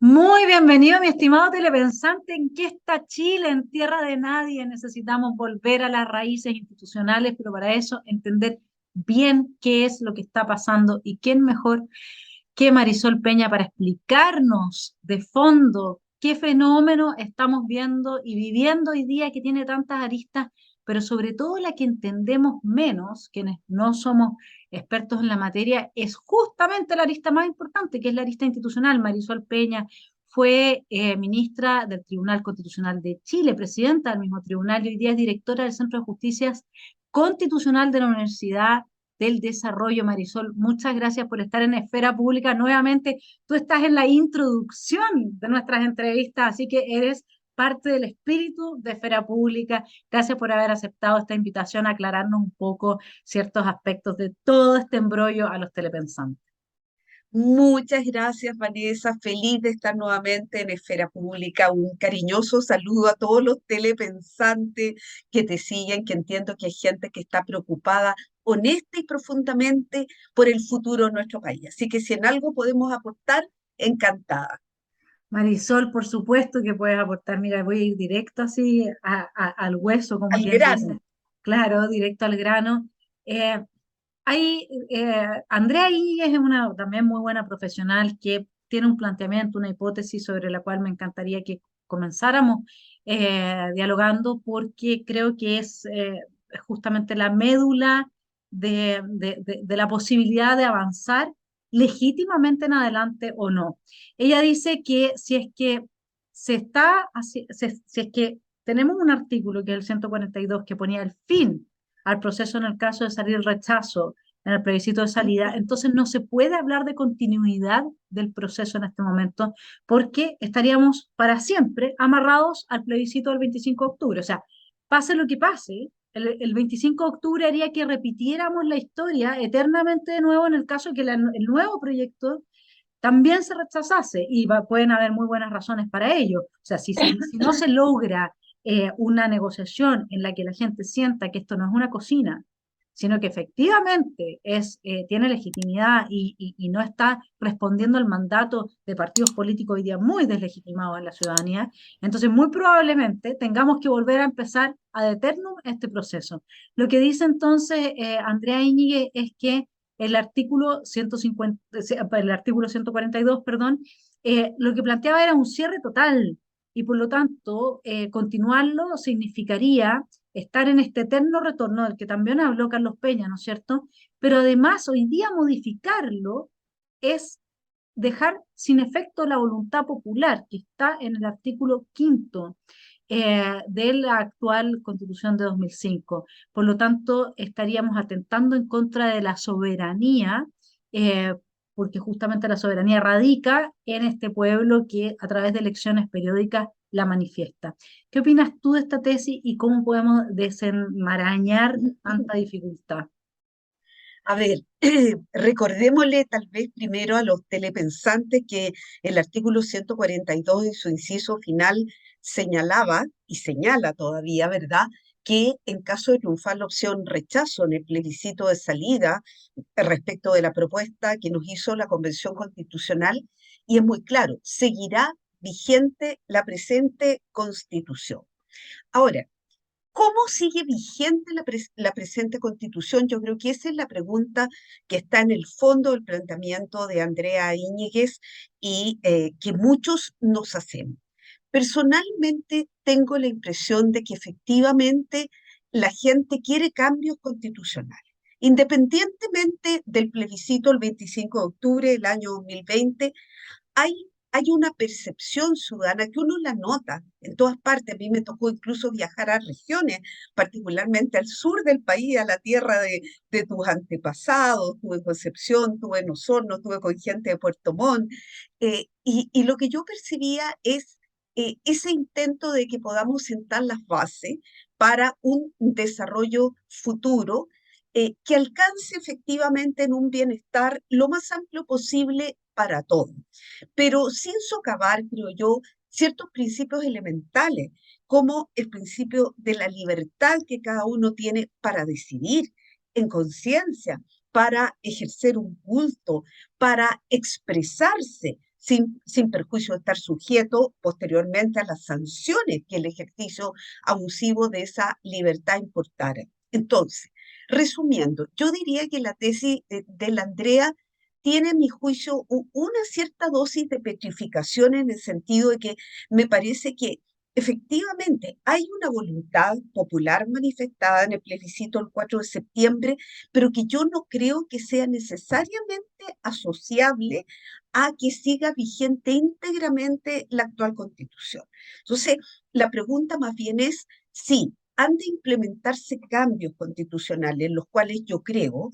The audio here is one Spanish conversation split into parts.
Muy bienvenido, mi estimado telepensante. ¿En qué está Chile? En tierra de nadie. Necesitamos volver a las raíces institucionales, pero para eso entender bien qué es lo que está pasando y quién mejor que Marisol Peña para explicarnos de fondo qué fenómeno estamos viendo y viviendo hoy día que tiene tantas aristas, pero sobre todo la que entendemos menos, quienes no somos expertos en la materia, es justamente la arista más importante, que es la arista institucional. Marisol Peña fue ministra del Tribunal Constitucional de Chile, presidenta del mismo tribunal y hoy día es directora del Centro de Justicia Constitucional de la Universidad del Desarrollo. Marisol, muchas gracias por estar en Esfera Pública nuevamente. Tú estás en la introducción de nuestras entrevistas, así que eres parte del espíritu de Esfera Pública. Gracias por haber aceptado esta invitación a aclararnos un poco ciertos aspectos de todo este embrollo a los telepensantes. Muchas gracias, Vanessa. Feliz de estar nuevamente en Esfera Pública. Un cariñoso saludo a todos los telepensantes que te siguen, que entiendo que hay gente que está preocupada honesta y profundamente por el futuro de nuestro país. Así que si en algo podemos aportar, encantada. Marisol, por supuesto que puedes aportar. Mira, voy a ir directo así al hueso, como Al quien grano. dice. Claro, directo al grano. Eh, Andrea Íñiguez es una también muy buena profesional que tiene un planteamiento, una hipótesis sobre la cual me encantaría que comenzáramos dialogando porque creo que es justamente la médula de la posibilidad de avanzar legítimamente en adelante o no. Ella dice que si es que si es que tenemos un artículo que es el 142 que ponía el fin al proceso en el caso de salir rechazo en el plebiscito de salida, entonces no se puede hablar de continuidad del proceso en este momento porque estaríamos para siempre amarrados al plebiscito del 25 de octubre. O sea, pase lo que pase, el 25 de octubre haría que repitiéramos la historia eternamente de nuevo en el caso de que el nuevo proyecto también se rechazase y pueden haber muy buenas razones para ello. O sea, si no se logra una negociación en la que la gente sienta que esto no es una cocina, sino que efectivamente tiene legitimidad y no está respondiendo al mandato de partidos políticos hoy día muy deslegitimados en la ciudadanía, entonces muy probablemente tengamos que volver a empezar a eternum este proceso. Lo que dice entonces Andrea Íñiguez es que el artículo 142, perdón, lo que planteaba era un cierre total y por lo tanto continuarlo significaría estar en este eterno retorno del que también habló Carlos Peña, ¿no es cierto? Pero además hoy día modificarlo es dejar sin efecto la voluntad popular que está en el artículo quinto de la actual Constitución de 2005. Por lo tanto, estaríamos atentando en contra de la soberanía, eh, porque justamente la soberanía radica en este pueblo que a través de elecciones periódicas la manifiesta. ¿Qué opinas tú de esta tesis y cómo podemos desenmarañar tanta dificultad? A ver, recordémosle tal vez primero a los telepensantes que el artículo 142 en su inciso final señalaba y señala todavía, ¿verdad?, que en caso de triunfar la opción rechazo en el plebiscito de salida respecto de la propuesta que nos hizo la Convención Constitucional, y es muy claro, seguirá vigente la presente Constitución. Ahora, ¿cómo sigue vigente la presente Constitución? Yo creo que esa es la pregunta que está en el fondo del planteamiento de Andrea Íñiguez y que muchos nos hacemos. Personalmente tengo la impresión de que efectivamente la gente quiere cambios constitucionales. Independientemente del plebiscito el 25 de octubre del año 2020, hay, hay una percepción ciudadana que uno la nota en todas partes. A mí me tocó incluso viajar a regiones, particularmente al sur del país, a la tierra de tus antepasados. Tuve en Concepción, tuve en Osorno, tuve con gente de Puerto Montt. Y lo que yo percibía es ese intento de que podamos sentar las bases para un desarrollo futuro que alcance efectivamente en un bienestar lo más amplio posible para todos, pero sin socavar, creo yo, ciertos principios elementales, como el principio de la libertad que cada uno tiene para decidir en conciencia, para ejercer un culto, para expresarse sin perjuicio de estar sujeto posteriormente a las sanciones que el ejercicio abusivo de esa libertad importara. Entonces, resumiendo, yo diría que la tesis de la Andrea tiene, a mi juicio, una cierta dosis de petrificación en el sentido de que me parece que efectivamente hay una voluntad popular manifestada en el plebiscito el 4 de septiembre, pero que yo no creo que sea necesariamente asociable a que siga vigente íntegramente la actual constitución. Entonces, la pregunta más bien es si han de implementarse cambios constitucionales, en los cuales yo creo,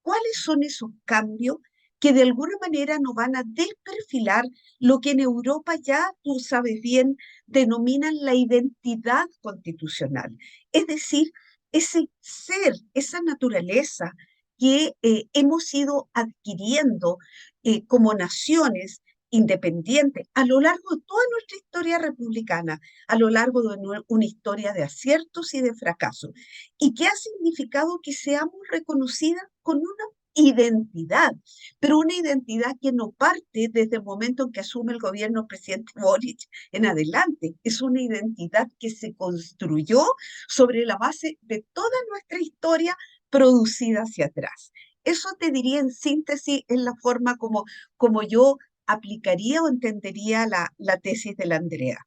¿cuáles son esos cambios que de alguna manera nos van a desperfilar lo que en Europa ya, tú sabes bien, denominan la identidad constitucional? Es decir, ese ser, esa naturaleza que hemos ido adquiriendo como naciones independientes a lo largo de toda nuestra historia republicana, a lo largo de una historia de aciertos y de fracasos, y que ha significado que seamos reconocidas con una identidad, pero una identidad que no parte desde el momento en que asume el gobierno del presidente Boric en adelante. Es una identidad que se construyó sobre la base de toda nuestra historia producida hacia atrás. Eso te diría en síntesis es la forma como yo aplicaría o entendería la tesis de la Andrea.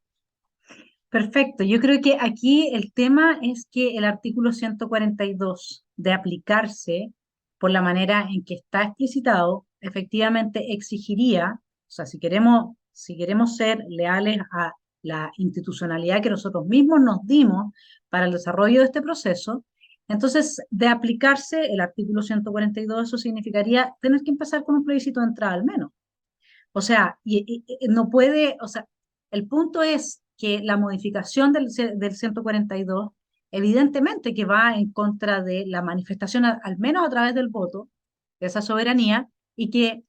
Perfecto. Yo creo que aquí el tema es que el artículo 142 de aplicarse por la manera en que está explicitado, efectivamente exigiría, o sea, si queremos ser leales a la institucionalidad que nosotros mismos nos dimos para el desarrollo de este proceso, entonces de aplicarse el artículo 142, eso significaría tener que empezar con un plebiscito de entrada al menos. O sea, no puede, o sea, el punto es que la modificación del 142 evidentemente que va en contra de la manifestación, al menos a través del voto, de esa soberanía, y que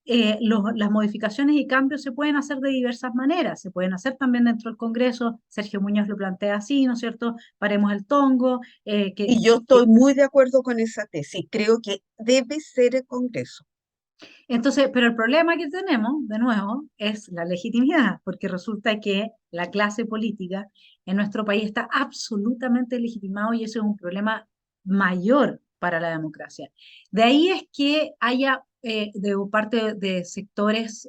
las modificaciones y cambios se pueden hacer de diversas maneras. Se pueden hacer también dentro del Congreso. Sergio Muñoz lo plantea así, ¿no es cierto? Paremos el tongo, Y yo estoy muy de acuerdo con esa tesis. Creo que debe ser el Congreso. entonces, pero el problema que tenemos, de nuevo, es la legitimidad, porque resulta que la clase política en nuestro país está absolutamente legitimado y eso es un problema mayor para la democracia. De ahí es que haya de parte de sectores,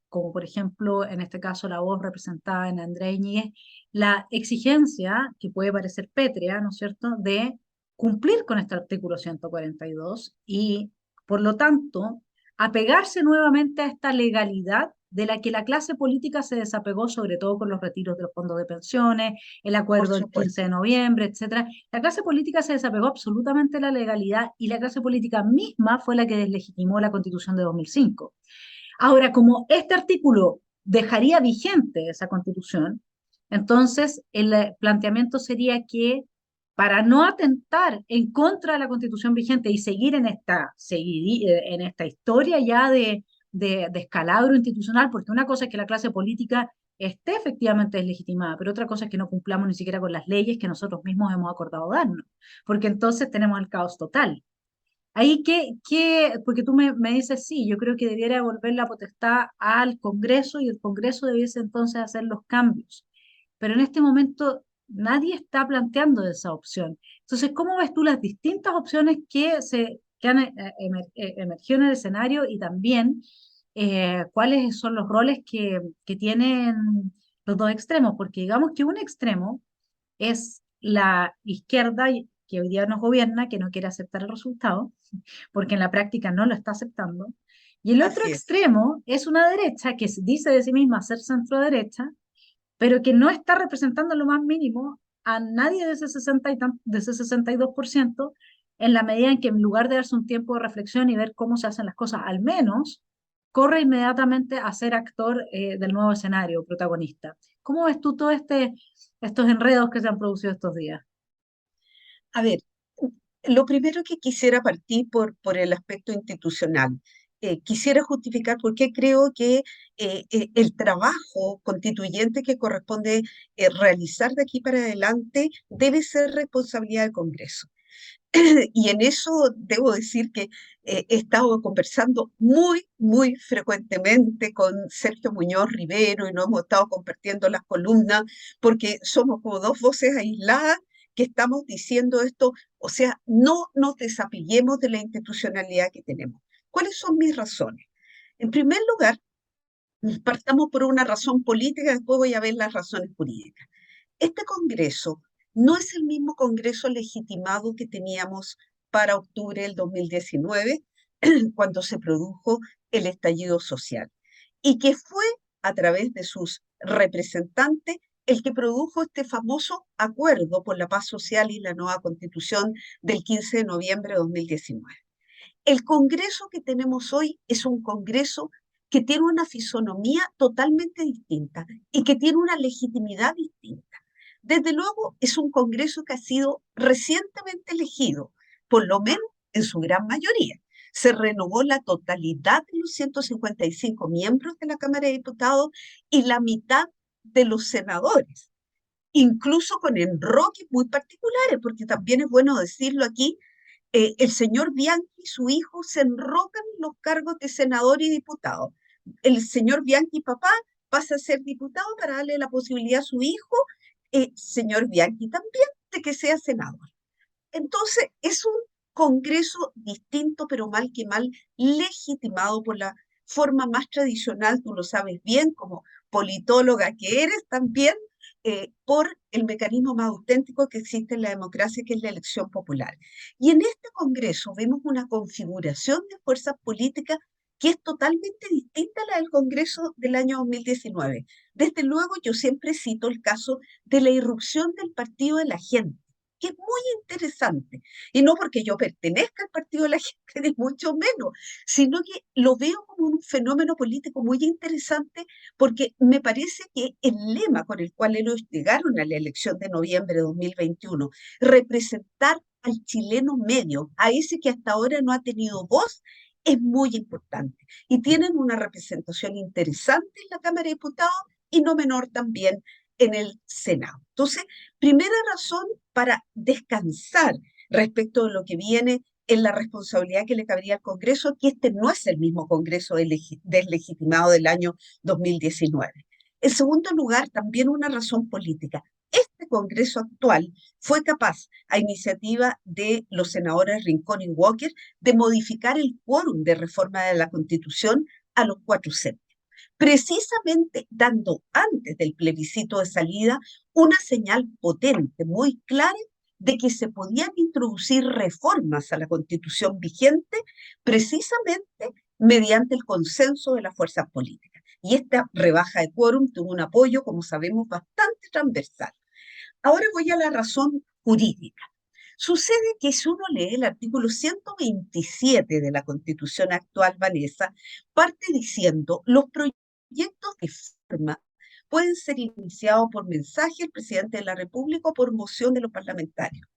como por ejemplo, en este caso la voz representada en Andrea Iñiguez, la exigencia, que puede parecer pétrea, ¿no es cierto?, de cumplir con este artículo 142 y, por lo tanto, apegarse nuevamente a esta legalidad de la que la clase política se desapegó, sobre todo con los retiros de los fondos de pensiones, el Por acuerdo del 15 supuesto. de noviembre, etcétera. La clase política se desapegó absolutamente de la legalidad y la clase política misma fue la que deslegitimó la Constitución de 2005. Ahora, como este artículo dejaría vigente esa Constitución, entonces el planteamiento sería que para no atentar en contra de la Constitución vigente y seguir en esta historia ya de descalabro institucional, porque una cosa es que la clase política esté efectivamente deslegitimada, pero otra cosa es que no cumplamos ni siquiera con las leyes que nosotros mismos hemos acordado darnos, porque entonces tenemos el caos total. Ahí porque tú me dices, sí, yo creo que debiera devolver la potestad al Congreso y el Congreso debiese entonces hacer los cambios. Pero en este momento nadie está planteando esa opción. Entonces, ¿cómo ves tú las distintas opciones que han emergido en el escenario y también cuáles son los roles que tienen los dos extremos? Porque digamos que un extremo es la izquierda que hoy día nos gobierna, que no quiere aceptar el resultado, porque en la práctica no lo está aceptando. Y el otro Así es. extremo es una derecha que dice de sí misma ser centro derecha, pero que no está representando lo más mínimo a nadie de de ese 62%, en la medida en que en lugar de darse un tiempo de reflexión y ver cómo se hacen las cosas, al menos corre inmediatamente a ser actor del nuevo escenario, protagonista. ¿Cómo ves tú todos estos enredos que se han producido estos días? A ver, lo primero que quisiera partir por el aspecto institucional. Quisiera justificar por qué creo que el trabajo constituyente que corresponde realizar de aquí para adelante debe ser responsabilidad del Congreso. Y en eso debo decir que he estado conversando muy, muy frecuentemente con Sergio Muñoz Rivero y nos hemos estado compartiendo las columnas porque somos como dos voces aisladas que estamos diciendo esto, o sea, no nos desapiguemos de la institucionalidad que tenemos. ¿Cuáles son mis razones? En primer lugar, partamos por una razón política, después voy a ver las razones jurídicas. Este Congreso no es el mismo Congreso legitimado que teníamos para octubre del 2019, cuando se produjo el estallido social, y que fue a través de sus representantes el que produjo este famoso acuerdo por la paz social y la nueva constitución del 15 de noviembre de 2019. El Congreso que tenemos hoy es un Congreso que tiene una fisonomía totalmente distinta y que tiene una legitimidad distinta. Desde luego, es un Congreso que ha sido recientemente elegido, por lo menos en su gran mayoría. Se renovó la totalidad de los 155 miembros de la Cámara de Diputados y la mitad de los senadores, incluso con enroques muy particulares, porque también es bueno decirlo aquí, el señor Bianchi y su hijo se enrocan en los cargos de senador y diputado. El señor Bianchi, papá, pasa a ser diputado para darle la posibilidad a su hijo, señor Bianchi también, de que sea senador. Entonces, es un Congreso distinto, pero mal que mal, legitimado por la forma más tradicional, tú lo sabes bien, como politóloga que eres también, por el mecanismo más auténtico que existe en la democracia, que es la elección popular. Y en este Congreso vemos una configuración de fuerzas políticas que es totalmente distinta a la del Congreso del año 2019. Desde luego, yo siempre cito el caso de la irrupción del Partido de la Gente, que es muy interesante. Y no porque yo pertenezca al Partido de la Gente, ni mucho menos, sino que lo veo como un fenómeno político muy interesante porque me parece que el lema con el cual ellos llegaron a la elección de noviembre de 2021, representar al chileno medio, a ese que hasta ahora no ha tenido voz, es muy importante. Y tienen una representación interesante en la Cámara de Diputados y no menor también en el Senado. Entonces, primera razón para descansar respecto de lo que viene en la responsabilidad que le cabería al Congreso, que este no es el mismo Congreso deslegitimado del año 2019. En segundo lugar, también una razón política. Este Congreso actual fue capaz, a iniciativa de los senadores Rincón y Walker, de modificar el quórum de reforma de la Constitución a los 4/7, precisamente dando antes del plebiscito de salida una señal potente, muy clara, de que se podían introducir reformas a la Constitución vigente precisamente mediante el consenso de las fuerzas políticas. Y esta rebaja de quórum tuvo un apoyo, como sabemos, bastante transversal. Ahora voy a la razón jurídica. Sucede que si uno lee el artículo 127 de la Constitución actual, Vanessa, parte diciendo los proyectos de forma pueden ser iniciados por mensaje del presidente de la República o por moción de los parlamentarios.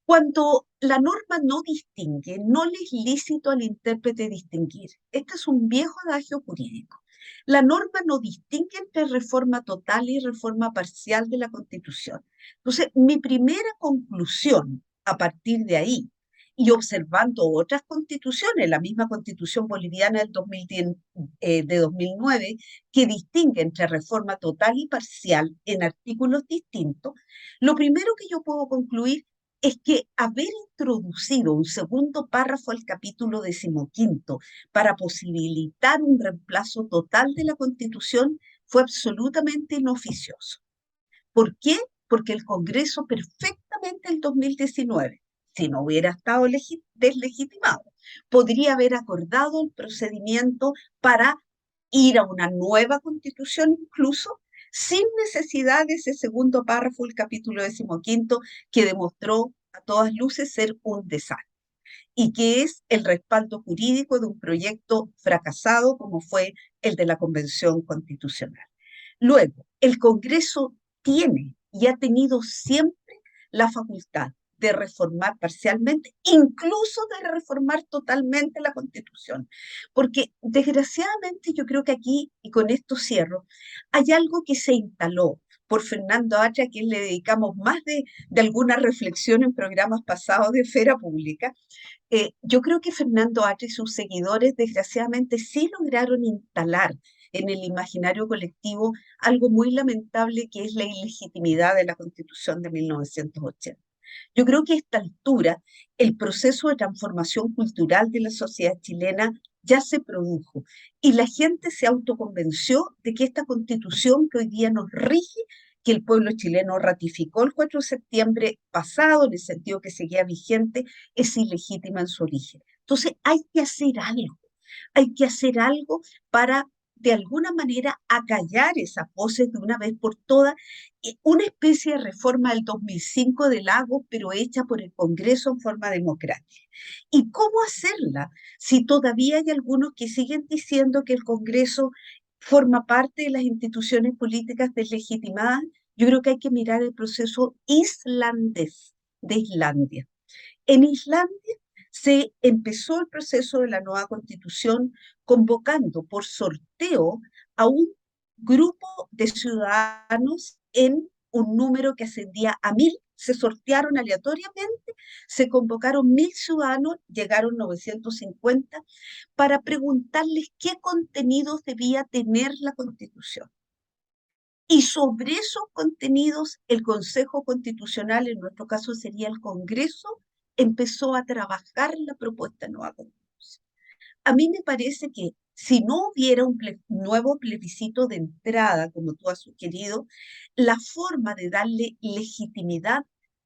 Cuando la norma no distingue, no le es lícito al intérprete distinguir. Este es un viejo adagio jurídico. La norma no distingue entre reforma total y reforma parcial de la Constitución. Entonces, mi primera conclusión a partir de ahí, y observando otras constituciones, la misma Constitución boliviana del 2010, de 2009, que distingue entre reforma total y parcial en artículos distintos, lo primero que yo puedo concluir es que haber introducido un segundo párrafo al capítulo 15 para posibilitar un reemplazo total de la Constitución fue absolutamente inoficioso. ¿Por qué? Porque el Congreso perfectamente en 2019, si no hubiera estado deslegitimado, podría haber acordado el procedimiento para ir a una nueva constitución incluso, sin necesidad de ese segundo párrafo del capítulo 15 que demostró a todas luces ser un desastre y que es el respaldo jurídico de un proyecto fracasado como fue el de la Convención Constitucional. Luego, el Congreso tiene y ha tenido siempre la facultad de reformar parcialmente, incluso de reformar totalmente la Constitución. Porque desgraciadamente yo creo que aquí, y con esto cierro, hay algo que se instaló por Fernando Atria, a quien le dedicamos más de alguna reflexión en programas pasados de esfera pública. Yo creo que Fernando Atria y sus seguidores, desgraciadamente, sí lograron instalar en el imaginario colectivo algo muy lamentable, que es la ilegitimidad de la Constitución de 1980. Yo creo que a esta altura el proceso de transformación cultural de la sociedad chilena ya se produjo y la gente se autoconvenció de que esta constitución que hoy día nos rige, que el pueblo chileno ratificó el 4 de septiembre pasado, en el sentido que seguía vigente, es ilegítima en su origen. Entonces hay que hacer algo para de alguna manera acallar esas voces de una vez por todas, una especie de reforma del 2005 de Lagos, pero hecha por el Congreso en forma democrática. ¿Y cómo hacerla si todavía hay algunos que siguen diciendo que el Congreso forma parte de las instituciones políticas deslegitimadas? Yo creo que hay que mirar el proceso islandés de Islandia. En Islandia se empezó el proceso de la nueva constitución convocando por sorteo a un grupo de ciudadanos en un número que ascendía a 1.000. Se sortearon aleatoriamente, se convocaron 1.000 ciudadanos, llegaron 950, para preguntarles qué contenidos debía tener la constitución. Y sobre esos contenidos, el Consejo Constitucional, en nuestro caso sería el Congreso, empezó a trabajar la propuesta de nueva Constitución. A mí me parece que si no hubiera un nuevo plebiscito de entrada, como tú has sugerido, la forma de darle legitimidad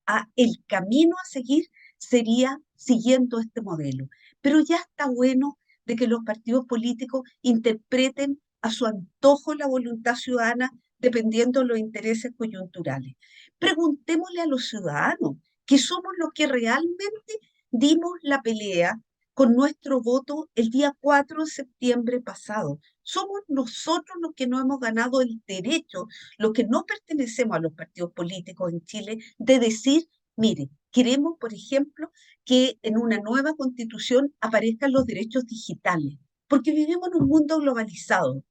a el camino a seguir sería siguiendo este modelo. Pero ya está bueno de que los partidos políticos interpreten a su antojo la voluntad ciudadana dependiendo de los intereses coyunturales. Preguntémosle a los ciudadanos, que somos los que realmente dimos la pelea con nuestro voto el día 4 de septiembre pasado. Somos nosotros los que no hemos ganado el derecho, los que no pertenecemos a los partidos políticos en Chile, de decir, mire, queremos, por ejemplo, que en una nueva constitución aparezcan los derechos digitales, porque vivimos en un mundo globalizado.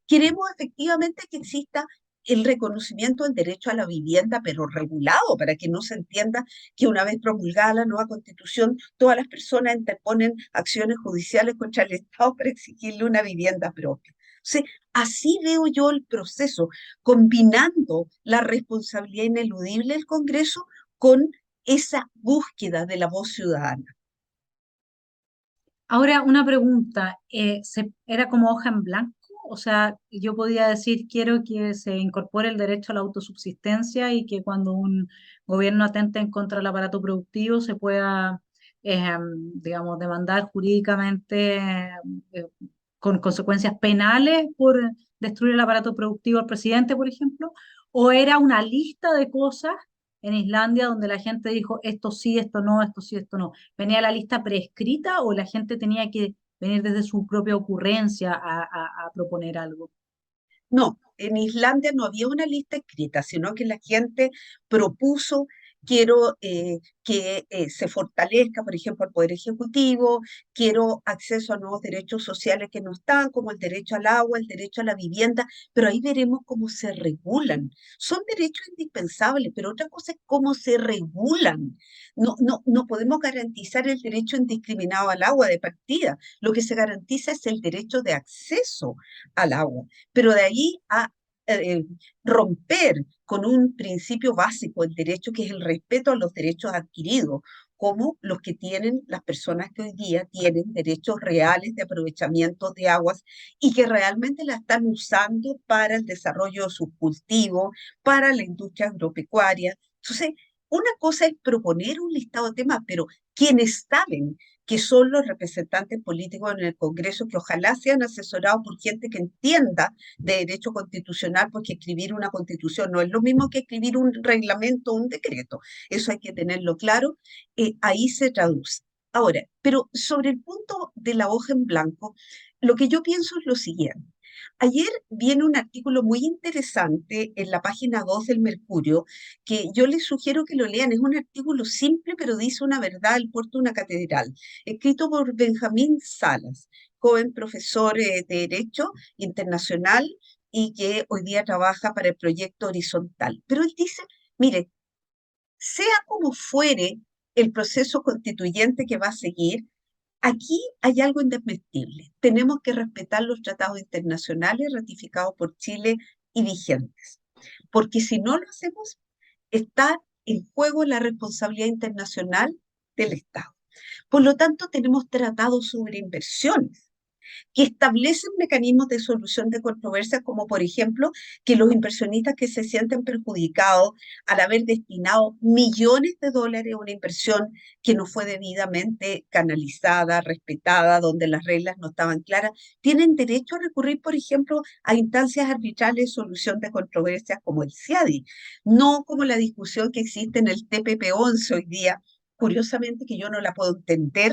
Queremos efectivamente que exista el reconocimiento del derecho a la vivienda, pero regulado, para que no se entienda que una vez promulgada la nueva constitución, todas las personas interponen acciones judiciales contra el Estado para exigirle una vivienda propia. O sea, así veo yo el proceso, combinando la responsabilidad ineludible del Congreso con esa búsqueda de la voz ciudadana. Ahora, una pregunta, ¿era como hoja en blanco? O sea, yo podía decir, quiero que se incorpore el derecho a la autosubsistencia y que cuando un gobierno atente en contra del aparato productivo se pueda, digamos, demandar jurídicamente con consecuencias penales por destruir el aparato productivo al presidente, por ejemplo, o era una lista de cosas en Islandia donde la gente dijo esto sí, esto no, esto sí, esto no. ¿Venía la lista preescrita o la gente tenía que venir desde su propia ocurrencia a proponer algo? No, en Islandia no había una lista escrita, sino que la gente propuso, quiero que se fortalezca, por ejemplo, el Poder Ejecutivo, quiero acceso a nuevos derechos sociales que no están, como el derecho al agua, el derecho a la vivienda, pero ahí veremos cómo se regulan. Son derechos indispensables, pero otra cosa es cómo se regulan. No podemos garantizar el derecho indiscriminado al agua de partida. Lo que se garantiza es el derecho de acceso al agua, pero de ahí a eh, romper con un principio básico del derecho, que es el respeto a los derechos adquiridos, como los que tienen las personas que hoy día tienen derechos reales de aprovechamiento de aguas y que realmente la están usando para el desarrollo de sus cultivos, para la industria agropecuaria. Entonces, una cosa es proponer un listado de temas, pero quienes saben que son los representantes políticos en el Congreso, que ojalá sean asesorados por gente que entienda de derecho constitucional, porque escribir una constitución no es lo mismo que escribir un reglamento o un decreto. Eso hay que tenerlo claro. Ahí se traduce. Ahora, pero sobre el punto de la hoja en blanco, lo que yo pienso es lo siguiente. Ayer viene un artículo muy interesante en la página 2 del Mercurio, que yo les sugiero que lo lean. Es un artículo simple, pero dice una verdad al puerto de una catedral, escrito por Benjamín Salas, joven profesor de Derecho Internacional y que hoy día trabaja para el proyecto Horizontal. Pero él dice, mire, sea como fuere el proceso constituyente que va a seguir, aquí hay algo indesmentible. Tenemos que respetar los tratados internacionales ratificados por Chile y vigentes, porque si no lo hacemos, está en juego la responsabilidad internacional del Estado. Por lo tanto, tenemos tratados sobre inversiones que establecen mecanismos de solución de controversias, como por ejemplo que los inversionistas que se sienten perjudicados al haber destinado millones de dólares a una inversión que no fue debidamente canalizada, respetada, donde las reglas no estaban claras, tienen derecho a recurrir, por ejemplo, a instancias arbitrales de solución de controversias como el CIADI, no como la discusión que existe en el TPP-11 hoy día, curiosamente que yo no la puedo entender.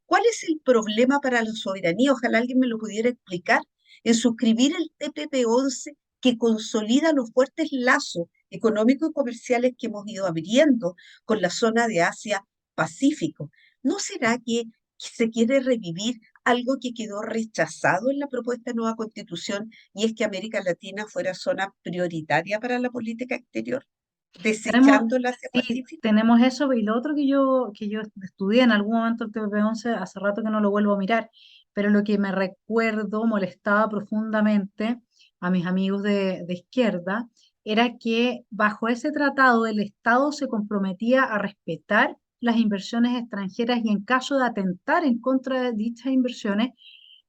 ¿Cuál es el problema para la soberanía? Ojalá alguien me lo pudiera explicar. En suscribir el TPP-11 que consolida los fuertes lazos económicos y comerciales que hemos ido abriendo con la zona de Asia-Pacífico. ¿No será que se quiere revivir algo que quedó rechazado en la propuesta de nueva constitución y es que América Latina fuera zona prioritaria para la política exterior, Tenemos, desechando el sí, Asia-Pacífico? tenemos eso y lo otro que yo estudié en algún momento el TPP-11, hace rato que no lo vuelvo a mirar, pero lo que me recuerdo molestaba profundamente a mis amigos de izquierda era que bajo ese tratado el Estado se comprometía a respetar las inversiones extranjeras y en caso de atentar en contra de dichas inversiones,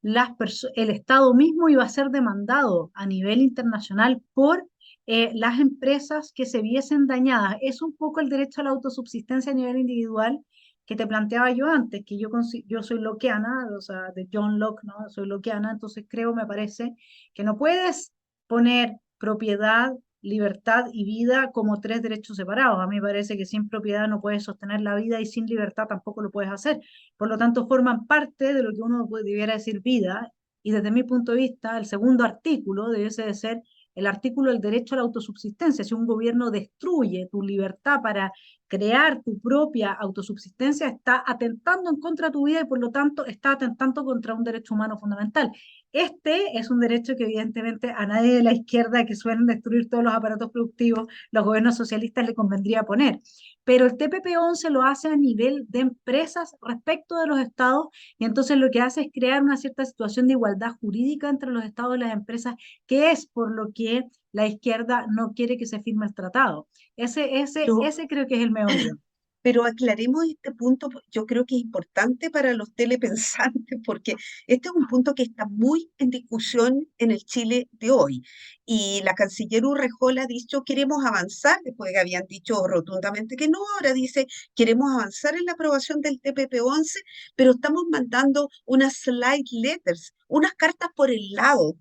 el Estado mismo iba a ser demandado a nivel internacional por las empresas que se viesen dañadas. Es un poco el derecho a la autosubsistencia a nivel individual que te planteaba yo antes, que yo soy lockeana, o sea, de John Locke, ¿no? Soy lockeana, entonces creo, me parece, que no puedes poner propiedad, libertad y vida como tres derechos separados. A mí me parece que sin propiedad no puedes sostener la vida y sin libertad tampoco lo puedes hacer. Por lo tanto, forman parte de lo que uno debiera decir vida, y desde mi punto de vista, el segundo artículo debiese de ser el artículo del derecho a la autosubsistencia. Si un gobierno destruye tu libertad para crear tu propia autosubsistencia, está atentando en contra de tu vida y por lo tanto está atentando contra un derecho humano fundamental. Este es un derecho que evidentemente a nadie de la izquierda que suelen destruir todos los aparatos productivos, los gobiernos socialistas le convendría poner. Pero el TPP-11 lo hace a nivel de empresas respecto de los estados y entonces lo que hace es crear una cierta situación de igualdad jurídica entre los estados y las empresas, que es por lo que la izquierda no quiere que se firme el tratado. Pero Ese creo que es el meollo. Pero aclaremos este punto, yo creo que es importante para los telepensantes, porque este es un punto que está muy en discusión en el Chile de hoy. Y la canciller Urrejola ha dicho, queremos avanzar, después de que habían dicho rotundamente que no, ahora dice, queremos avanzar en la aprobación del TPP-11, pero estamos mandando unas slide letters, unas cartas por el lado,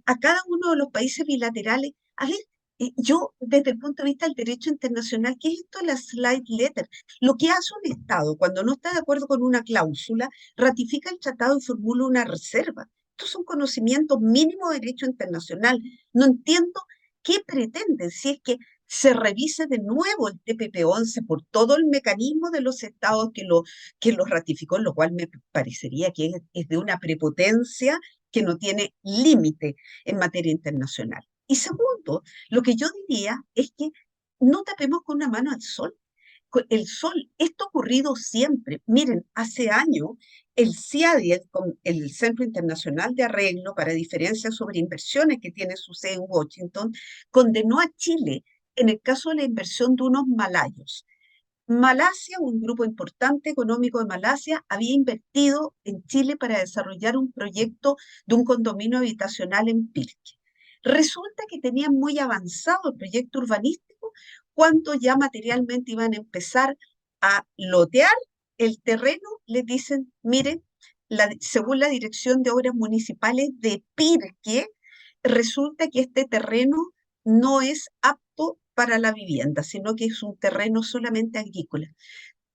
a cada uno de los países bilaterales. A ver, yo, desde el punto de vista del derecho internacional, ¿qué es esto de la slide letter? Lo que hace un Estado cuando no está de acuerdo con una cláusula, ratifica el tratado y formula una reserva. Esto es un conocimiento mínimo de derecho internacional. No entiendo qué pretenden, si es que se revise de nuevo el TPP-11 por todo el mecanismo de los estados que lo ratificó, lo cual me parecería que es de una prepotencia que no tiene límite en materia internacional. Y segundo, lo que yo diría es que no tapemos con una mano al sol. El sol, esto ha ocurrido siempre. Miren, hace años el CIADI, el Centro Internacional de Arreglo para Diferencias sobre Inversiones, que tiene su sede en Washington, condenó a Chile en el caso de la inversión de unos malayos. Malasia, un grupo importante económico de Malasia, había invertido en Chile para desarrollar un proyecto de un condominio habitacional en Pirque. Resulta que tenían muy avanzado el proyecto urbanístico cuando ya materialmente iban a empezar a lotear el terreno, les dicen, miren, según la Dirección de Obras Municipales de Pirque, resulta que este terreno no es apto para la vivienda, sino que es un terreno solamente agrícola.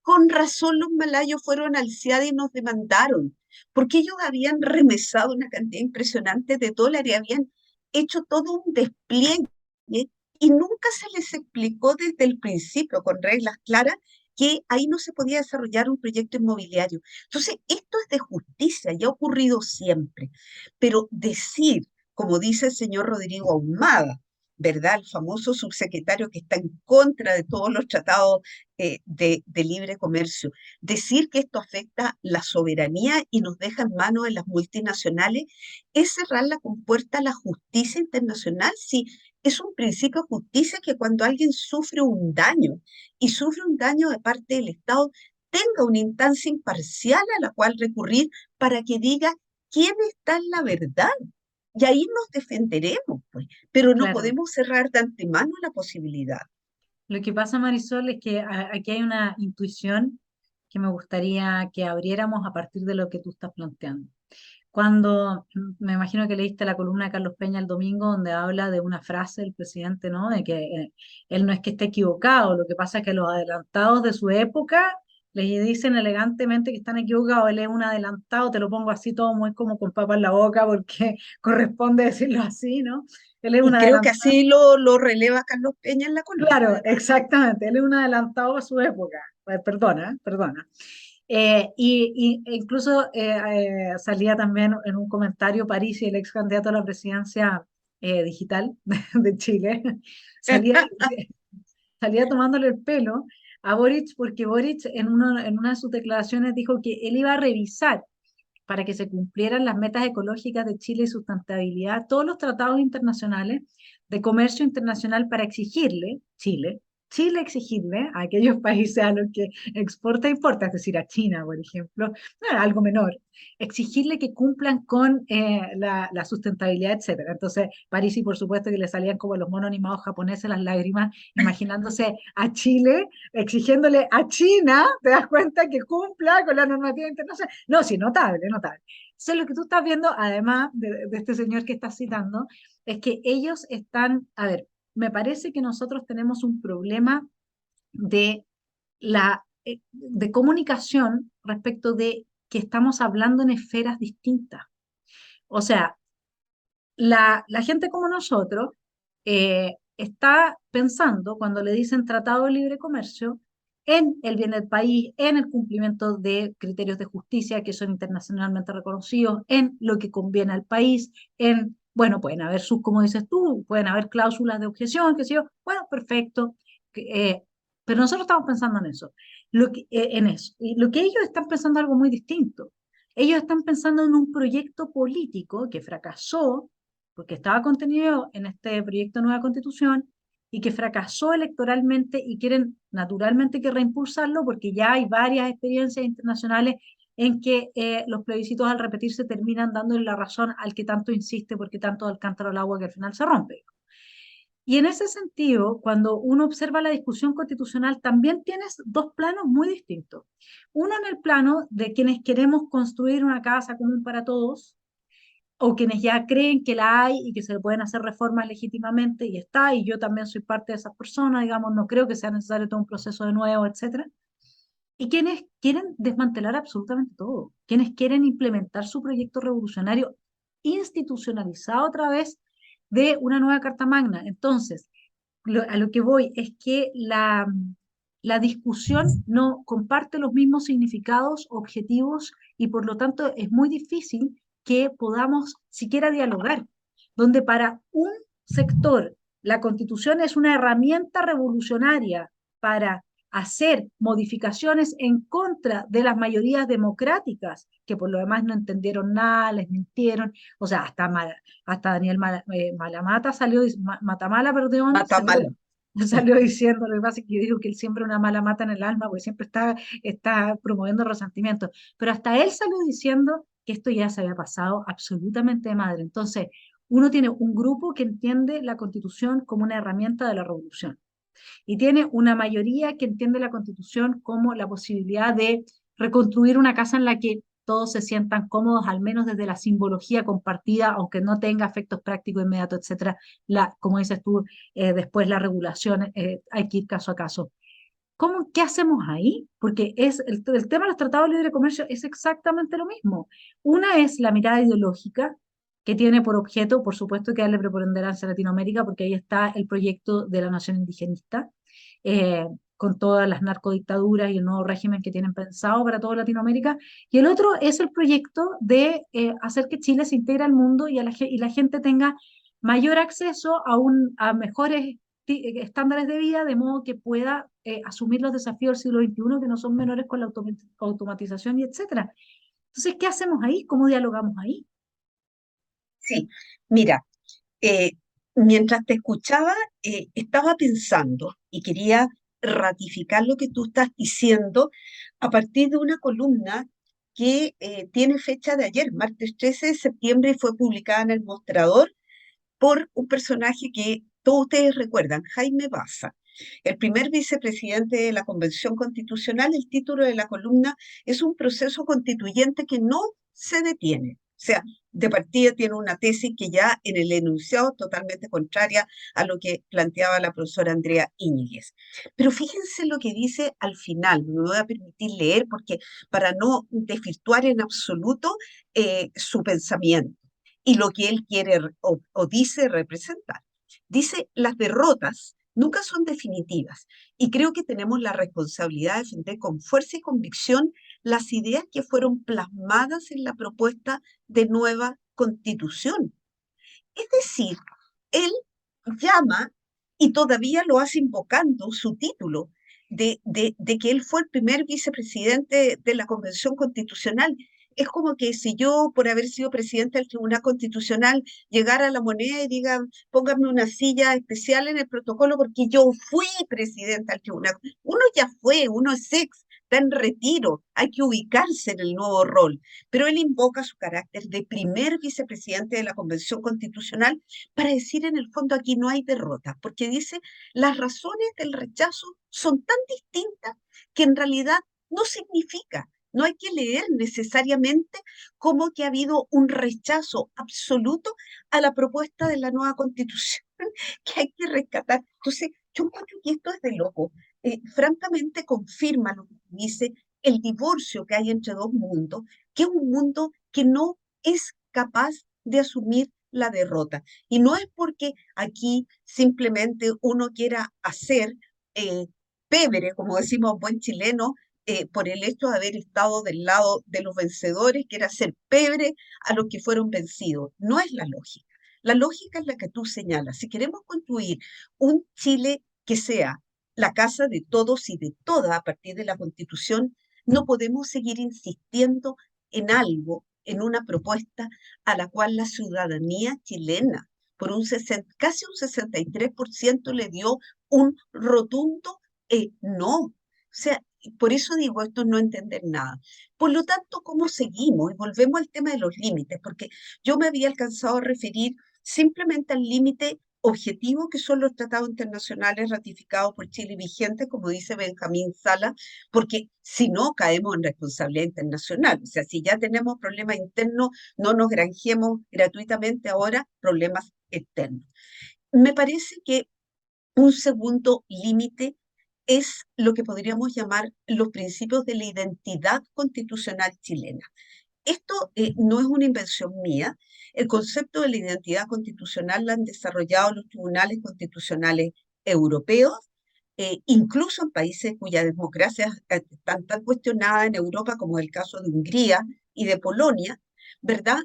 Con razón los malayos fueron al CIADI y nos demandaron, porque ellos habían remesado una cantidad impresionante de dólares, habían hecho todo un despliegue y nunca se les explicó desde el principio, con reglas claras, que ahí no se podía desarrollar un proyecto inmobiliario. Entonces, esto es de justicia y ha ocurrido siempre. Pero decir como dice el señor Rodrigo Ahumada, ¿verdad? El famoso subsecretario que está en contra de todos los tratados de libre comercio. Decir que esto afecta la soberanía y nos deja en manos de las multinacionales es cerrar la compuerta a la justicia internacional. Sí, es un principio de justicia que cuando alguien sufre un daño y sufre un daño de parte del Estado, tenga una instancia imparcial a la cual recurrir para que diga quién está en la verdad. Y ahí nos defenderemos, pues, pero no Claro. podemos cerrar de antemano la posibilidad. Lo que pasa, Marisol, es que aquí hay una intuición que me gustaría que abriéramos a partir de lo que tú estás planteando. Cuando, me imagino que leíste la columna de Carlos Peña el domingo, donde habla de una frase del presidente, ¿no? De que él no es que esté equivocado, lo que pasa es que los adelantados de su época les dicen elegantemente que están equivocados. Él es un adelantado, te lo pongo así todo muy como con papas en la boca, porque corresponde decirlo así, ¿no? Él es un Y creo que adelantado. así lo releva Carlos Peña en la columna, Claro, además. exactamente, él es un adelantado a su época. Perdona, perdona. Incluso salía también en un comentario París, el ex candidato a la presidencia digital de Chile, salía, salía tomándole el pelo a Boric porque Boric en una de sus declaraciones dijo que él iba a revisar para que se cumplieran las metas ecológicas de Chile y sustentabilidad, todos los tratados internacionales de comercio internacional para exigirle, Chile exigirle a aquellos países a los que exporta e importa, es decir, a China, por ejemplo, algo menor, exigirle que cumplan con la sustentabilidad, etcétera. Entonces, Parisi, por supuesto, que le salían como los monos animados japoneses las lágrimas, imaginándose a Chile exigiéndole a China, te das cuenta, que cumpla con la normativa internacional. No, sí, notable, notable. Entonces, lo que tú estás viendo, además de este señor que estás citando, es que ellos están, a ver, me parece que nosotros tenemos un problema de de comunicación respecto de que estamos hablando en esferas distintas. O sea, la gente como nosotros está pensando, cuando le dicen tratado de libre comercio, en el bien del país, en el cumplimiento de criterios de justicia que son internacionalmente reconocidos, en lo que conviene al país, en, bueno, pueden haber como dices tú, pueden haber cláusulas de objeción, qué sé yo, bueno, perfecto, pero nosotros estamos pensando en eso, en eso. Y lo que ellos están pensando es algo muy distinto. Ellos están pensando en un proyecto político que fracasó porque estaba contenido en este proyecto de nueva constitución y que fracasó electoralmente y quieren naturalmente que reimpulsarlo porque ya hay varias experiencias internacionales en que los plebiscitos al repetirse terminan dándole la razón al que tanto insiste porque tanto al cántaro al agua que al final se rompe. Y en ese sentido, cuando uno observa la discusión constitucional, también tienes dos planos muy distintos. Uno en el plano de quienes queremos construir una casa común para todos, o quienes ya creen que la hay y que se le pueden hacer reformas legítimamente y está, y yo también soy parte de esas personas, digamos, no creo que sea necesario todo un proceso de nuevo, etcétera. Y quienes quieren desmantelar absolutamente todo, quienes quieren implementar su proyecto revolucionario institucionalizado a través de una nueva Carta Magna. Entonces, a lo que voy es que la discusión no comparte los mismos significados, objetivos, y por lo tanto es muy difícil que podamos siquiera dialogar, donde para un sector la constitución es una herramienta revolucionaria para hacer modificaciones en contra de las mayorías democráticas, que por lo demás no entendieron nada, les mintieron, o sea, hasta Daniel Malamata salió, Matamala, perdón, Matamala. salió diciendo, lo que pasa es que yo digo que él siempre una mala mata en el alma, porque siempre está promoviendo resentimiento, pero hasta él salió diciendo que esto ya se había pasado absolutamente de madre. Entonces, uno tiene un grupo que entiende la Constitución como una herramienta de la revolución y tiene una mayoría que entiende la Constitución como la posibilidad de reconstruir una casa en la que todos se sientan cómodos, al menos desde la simbología compartida, aunque no tenga efectos prácticos inmediatos, etcétera. Como dices tú, después la regulación, hay que ir caso a caso. ¿Qué hacemos ahí? Porque el tema de los tratados de libre comercio es exactamente lo mismo. Una es la mirada ideológica, que tiene por objeto, por supuesto, que darle preponderancia a Latinoamérica, porque ahí está el proyecto de la nación indigenista. Eh, con todas las narcodictaduras y el nuevo régimen que tienen pensado para toda Latinoamérica. Y el otro es el proyecto de hacer que Chile se integre al mundo y, y la gente tenga mayor acceso a mejores estándares de vida, de modo que pueda asumir los desafíos del siglo XXI, que no son menores con la automatización y etcétera. Entonces, ¿qué hacemos ahí? ¿Cómo dialogamos ahí? Sí, mira, eh, mientras te escuchaba, estaba pensando y quería ratificar lo que tú estás diciendo a partir de una columna que tiene fecha de ayer, martes 13 de septiembre, y fue publicada en El Mostrador por un personaje que todos ustedes recuerdan, Jaime Baza, el primer vicepresidente de la Convención Constitucional. El título de la columna es un proceso constituyente que no se detiene. O sea, de partida tiene una tesis que ya en el enunciado es totalmente contraria a lo que planteaba la profesora Andrea Íñiguez. Pero fíjense lo que dice al final, me voy a permitir leer porque para no desvirtuar en absoluto su pensamiento y lo que él quiere o dice representar. Dice, las derrotas nunca son definitivas y creo que tenemos la responsabilidad de defender con fuerza y convicción las ideas que fueron plasmadas en la propuesta de nueva constitución. Es decir, él llama y todavía lo hace invocando su título de que él fue el primer vicepresidente de la Convención Constitucional. Es como que si yo, por haber sido presidente del Tribunal Constitucional, llegara a la moneda y diga, póngame una silla especial en el protocolo porque yo fui presidente del Tribunal. Uno ya fue, uno es ex, está en retiro, hay que ubicarse en el nuevo rol. Pero él invoca su carácter de primer vicepresidente de la Convención Constitucional para decir en el fondo aquí no hay derrota, porque dice las razones del rechazo son tan distintas que en realidad no significa, no hay que leer necesariamente como que ha habido un rechazo absoluto a la propuesta de la nueva constitución que hay que rescatar. Entonces, yo encuentro que esto es de loco. Francamente confirma lo que dice el divorcio que hay entre dos mundos, que es un mundo que no es capaz de asumir la derrota. Y no es porque aquí simplemente uno quiera hacer eh, pebre, como decimos en buen chileno, por el hecho de haber estado del lado de los vencedores, que era hacer pebre a los que fueron vencidos. No es la lógica. La lógica es la que tú señalas. Si queremos construir un Chile que sea la casa de todos y de todas a partir de la Constitución, no podemos seguir insistiendo en algo, en una propuesta a la cual la ciudadanía chilena, por un 60, casi un 63% le dio un rotundo no. O sea, por eso digo, esto es no entender nada. Por lo tanto, ¿cómo seguimos? Y volvemos al tema de los límites, porque yo me había alcanzado a referir simplemente al límite objetivo que son los tratados internacionales ratificados por Chile y vigentes, como dice Benjamín Sala, porque si no caemos en responsabilidad internacional. O sea, si ya tenemos problemas internos, no nos granjemos gratuitamente ahora problemas externos. Me parece que un segundo límite es lo que podríamos llamar los principios de la identidad constitucional chilena. Esto no es una invención mía. El concepto de la identidad constitucional lo han desarrollado los tribunales constitucionales europeos, incluso en países cuyas democracias están tan cuestionadas en Europa como es el caso de Hungría y de Polonia, ¿verdad?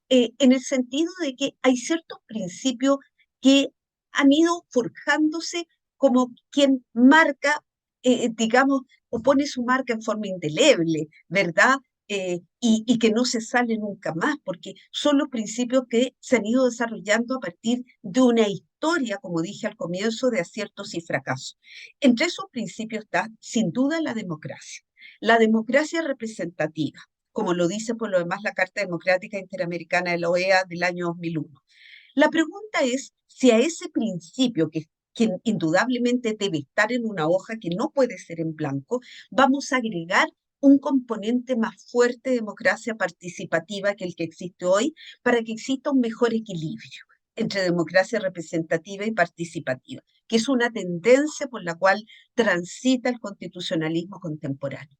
En el sentido de que hay ciertos principios que han ido forjándose como quien marca, digamos, o pone su marca en forma indeleble, ¿verdad? Y que no se sale nunca más, porque son los principios que se han ido desarrollando a partir de una historia, como dije al comienzo, de aciertos y fracasos. Entre esos principios está, sin duda, la democracia representativa, como lo dice por lo demás la Carta Democrática Interamericana de la OEA del año 2001. La pregunta es si a ese principio que indudablemente debe estar en una hoja que no puede ser en blanco, vamos a agregar un componente más fuerte de democracia participativa que el que existe hoy para que exista un mejor equilibrio entre democracia representativa y participativa, que es una tendencia por la cual transita el constitucionalismo contemporáneo.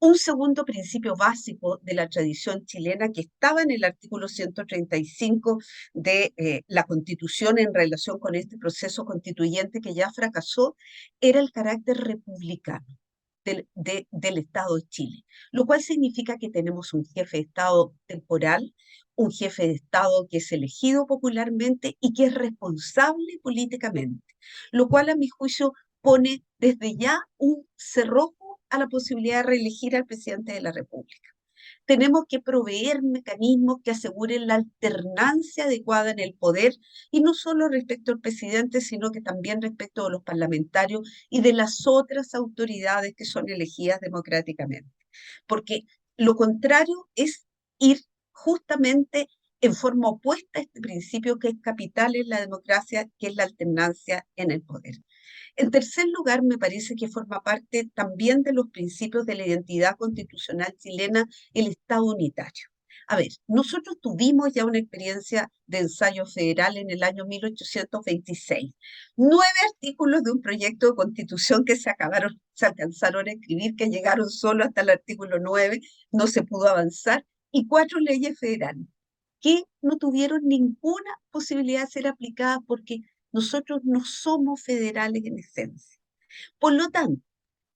Un segundo principio básico de la tradición chilena que estaba en el artículo 135 de la Constitución en relación con este proceso constituyente que ya fracasó era el carácter republicano del Estado de Chile, lo cual significa que tenemos un jefe de Estado temporal, un jefe de Estado que es elegido popularmente y que es responsable políticamente, lo cual a mi juicio pone desde ya un cerrojo a la posibilidad de reelegir al presidente de la República. Tenemos que proveer mecanismos que aseguren la alternancia adecuada en el poder y no solo respecto al presidente, sino que también respecto de los parlamentarios y de las otras autoridades que son elegidas democráticamente. Porque lo contrario es ir justamente en forma opuesta a este principio que es capital en la democracia, que es la alternancia en el poder. En tercer lugar, me parece que forma parte también de los principios de la identidad constitucional chilena el Estado unitario. A ver, nosotros tuvimos ya una experiencia de ensayo federal en el año 1826. 9 artículos de un proyecto de constitución que se alcanzaron a escribir, que llegaron solo hasta el artículo 9, no se pudo avanzar, y 4 leyes federales que no tuvieron ninguna posibilidad de ser aplicadas porque nosotros no somos federales en esencia. Por lo tanto,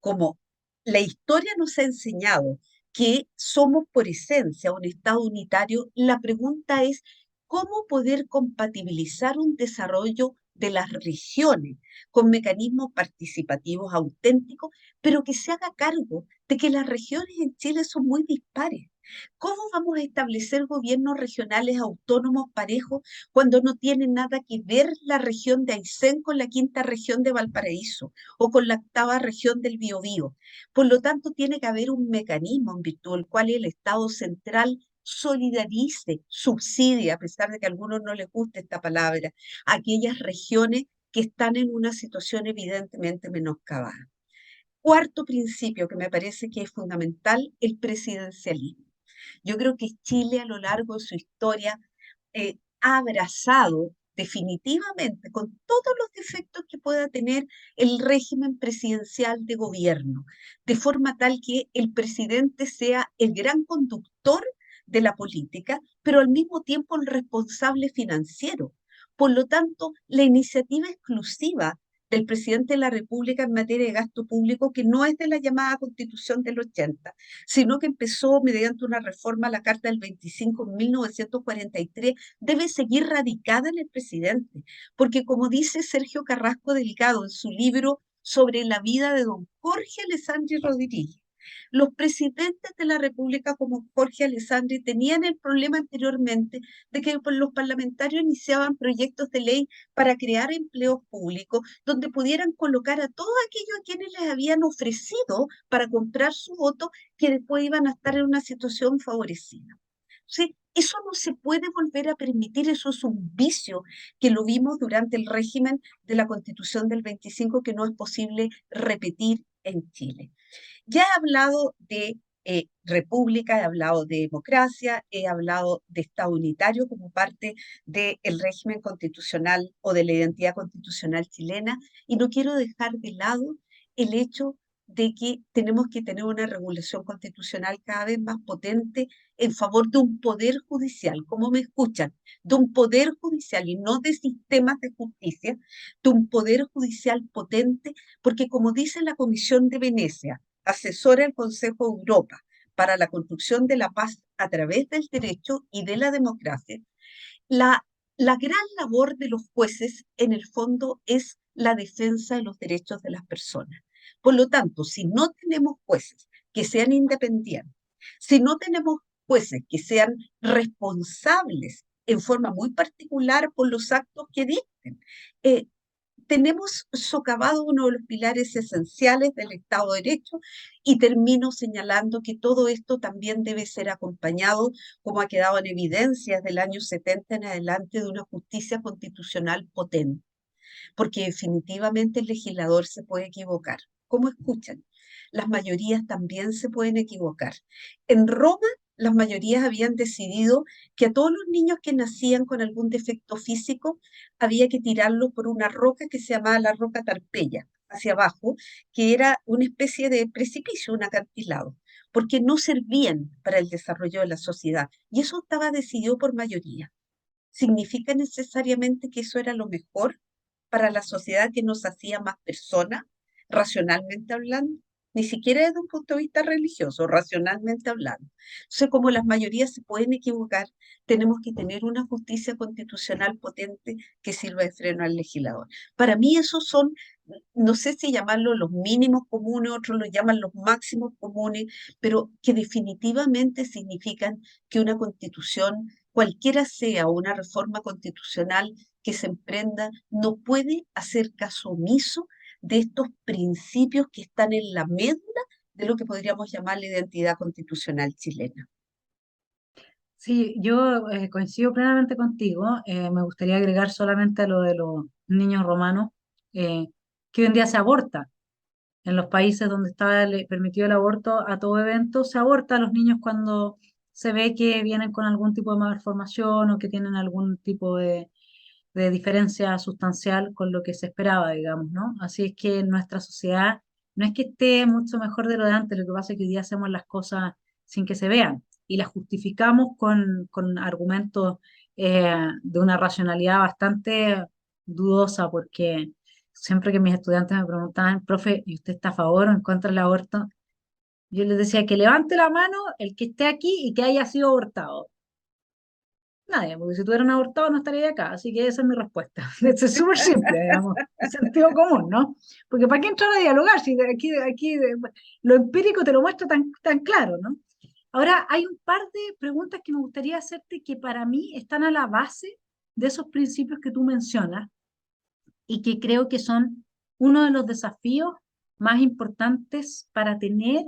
como la historia nos ha enseñado que somos por esencia un Estado unitario, la pregunta es cómo poder compatibilizar un desarrollo de las regiones con mecanismos participativos auténticos, pero que se haga cargo de que las regiones en Chile son muy dispares. ¿Cómo vamos a establecer gobiernos regionales autónomos parejos cuando no tiene nada que ver la región de Aysén con la quinta región de Valparaíso o con la octava región del Biobío? Por lo tanto, tiene que haber un mecanismo en virtud del cual el Estado central solidarice, subsidie, a pesar de que a algunos no les guste esta palabra, a aquellas regiones que están en una situación evidentemente menoscabada. Cuarto principio que me parece que es fundamental, el presidencialismo. Yo creo que Chile a lo largo de su historia ha abrazado definitivamente, con todos los defectos que pueda tener el régimen presidencial de gobierno, de forma tal que el presidente sea el gran conductor de la política, pero al mismo tiempo el responsable financiero. Por lo tanto, la iniciativa exclusiva del presidente de la República en materia de gasto público, que no es de la llamada Constitución del 80, sino que empezó mediante una reforma a la Carta del 25 en 1943, debe seguir radicada en el presidente, porque como dice Sergio Carrasco Delgado en su libro sobre la vida de don Jorge Alessandri Rodríguez, los presidentes de la República como Jorge Alessandri tenían el problema anteriormente de que los parlamentarios iniciaban proyectos de ley para crear empleos públicos donde pudieran colocar a todos aquellos a quienes les habían ofrecido para comprar su voto, que después iban a estar en una situación favorecida. ¿Sí? Eso no se puede volver a permitir, eso es un vicio que lo vimos durante el régimen de la Constitución del 25 que no es posible repetir en Chile. Ya he hablado de república, he hablado de democracia, he hablado de Estado unitario como parte del régimen constitucional o de la identidad constitucional chilena, y no quiero dejar de lado el hecho de que tenemos que tener una regulación constitucional cada vez más potente en favor de un poder judicial, como me escuchan, de un poder judicial y no de sistemas de justicia, de un poder judicial potente, porque como dice la Comisión de Venecia, asesora el Consejo de Europa para la construcción de la paz a través del derecho y de la democracia, la, la gran labor de los jueces en el fondo es la defensa de los derechos de las personas. Por lo tanto, si no tenemos jueces que sean independientes, si no tenemos jueces que sean responsables en forma muy particular por los actos que dicten, eh, tenemos socavado uno de los pilares esenciales del Estado de Derecho, y termino señalando que todo esto también debe ser acompañado, como ha quedado en evidencia desde el año 70 en adelante, de una justicia constitucional potente, porque definitivamente el legislador se puede equivocar. ¿Cómo escuchan? Las mayorías también se pueden equivocar. En Roma, las mayorías habían decidido que a todos los niños que nacían con algún defecto físico había que tirarlos por una roca que se llamaba la roca Tarpeya, hacia abajo, que era una especie de precipicio, un acantilado. porque no servían para el desarrollo de la sociedad. Y eso estaba decidido por mayoría. ¿Significa necesariamente que eso era lo mejor para la sociedad, que nos hacía más personas, racionalmente hablando? Ni siquiera desde un punto de vista religioso, racionalmente hablando. Entonces, como las mayorías se pueden equivocar, tenemos que tener una justicia constitucional potente que sirva de freno al legislador. Para mí esos son, no sé si llamarlo los mínimos comunes, otros lo llaman los máximos comunes, pero que definitivamente significan que una constitución, cualquiera sea una reforma constitucional que se emprenda, no puede hacer caso omiso de estos principios que están en la médula de lo que podríamos llamar la identidad constitucional chilena. Sí, yo coincido plenamente contigo. Me gustaría agregar solamente a lo de los niños romanos, que hoy en día se aborta. En los países donde está permitido el aborto a todo evento, se aborta a los niños cuando se ve que vienen con algún tipo de malformación o que tienen algún tipo de diferencia sustancial con lo que se esperaba, digamos, ¿no? Así es que nuestra sociedad no es que esté mucho mejor de lo de antes, lo que pasa es que hoy día hacemos las cosas sin que se vean y las justificamos con argumentos de una racionalidad bastante dudosa, porque siempre que mis estudiantes me preguntaban, profe, ¿y usted está a favor o en contra del aborto? Yo les decía que levante la mano el que esté aquí y que haya sido abortado. Nadie, porque si tú eras un abortado no estaría acá, así que esa es mi respuesta. Es súper simple, digamos, es sentido común, ¿no? Porque ¿para qué entrar a dialogar si lo empírico te lo muestra tan claro, ¿no? Ahora, hay un par de preguntas que me gustaría hacerte que para mí están a la base de esos principios que tú mencionas y que creo que son uno de los desafíos más importantes para tener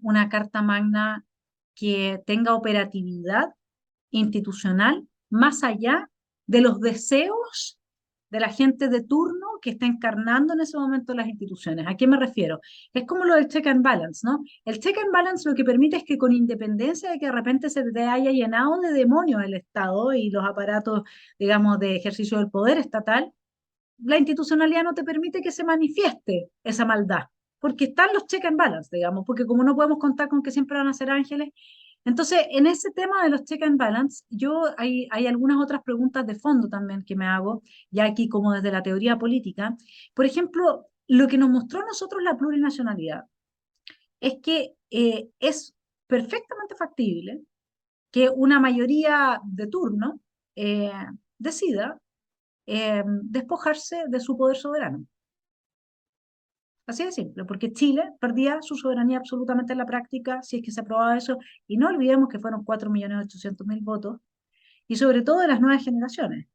una Carta Magna que tenga operatividad institucional más allá de los deseos de la gente de turno que está encarnando en ese momento las instituciones. ¿A qué me refiero? Es como lo del check and balance, ¿no? El check and balance lo que permite es que con independencia de que de repente se te haya llenado de demonios el Estado y los aparatos, digamos, de ejercicio del poder estatal, la institucionalidad no te permite que se manifieste esa maldad, porque están los check and balance, digamos, porque como no podemos contar con que siempre van a ser ángeles, entonces en ese tema de los check and balance, hay algunas otras preguntas de fondo también que me hago, ya aquí como desde la teoría política. Por ejemplo, lo que nos mostró a nosotros la plurinacionalidad es que es perfectamente factible que una mayoría de turno decida despojarse de su poder soberano. Así de simple, porque Chile perdía su soberanía absolutamente en la práctica si es que se aprobaba eso, y no olvidemos que fueron 4.800.000 votos, y sobre todo de las nuevas generaciones,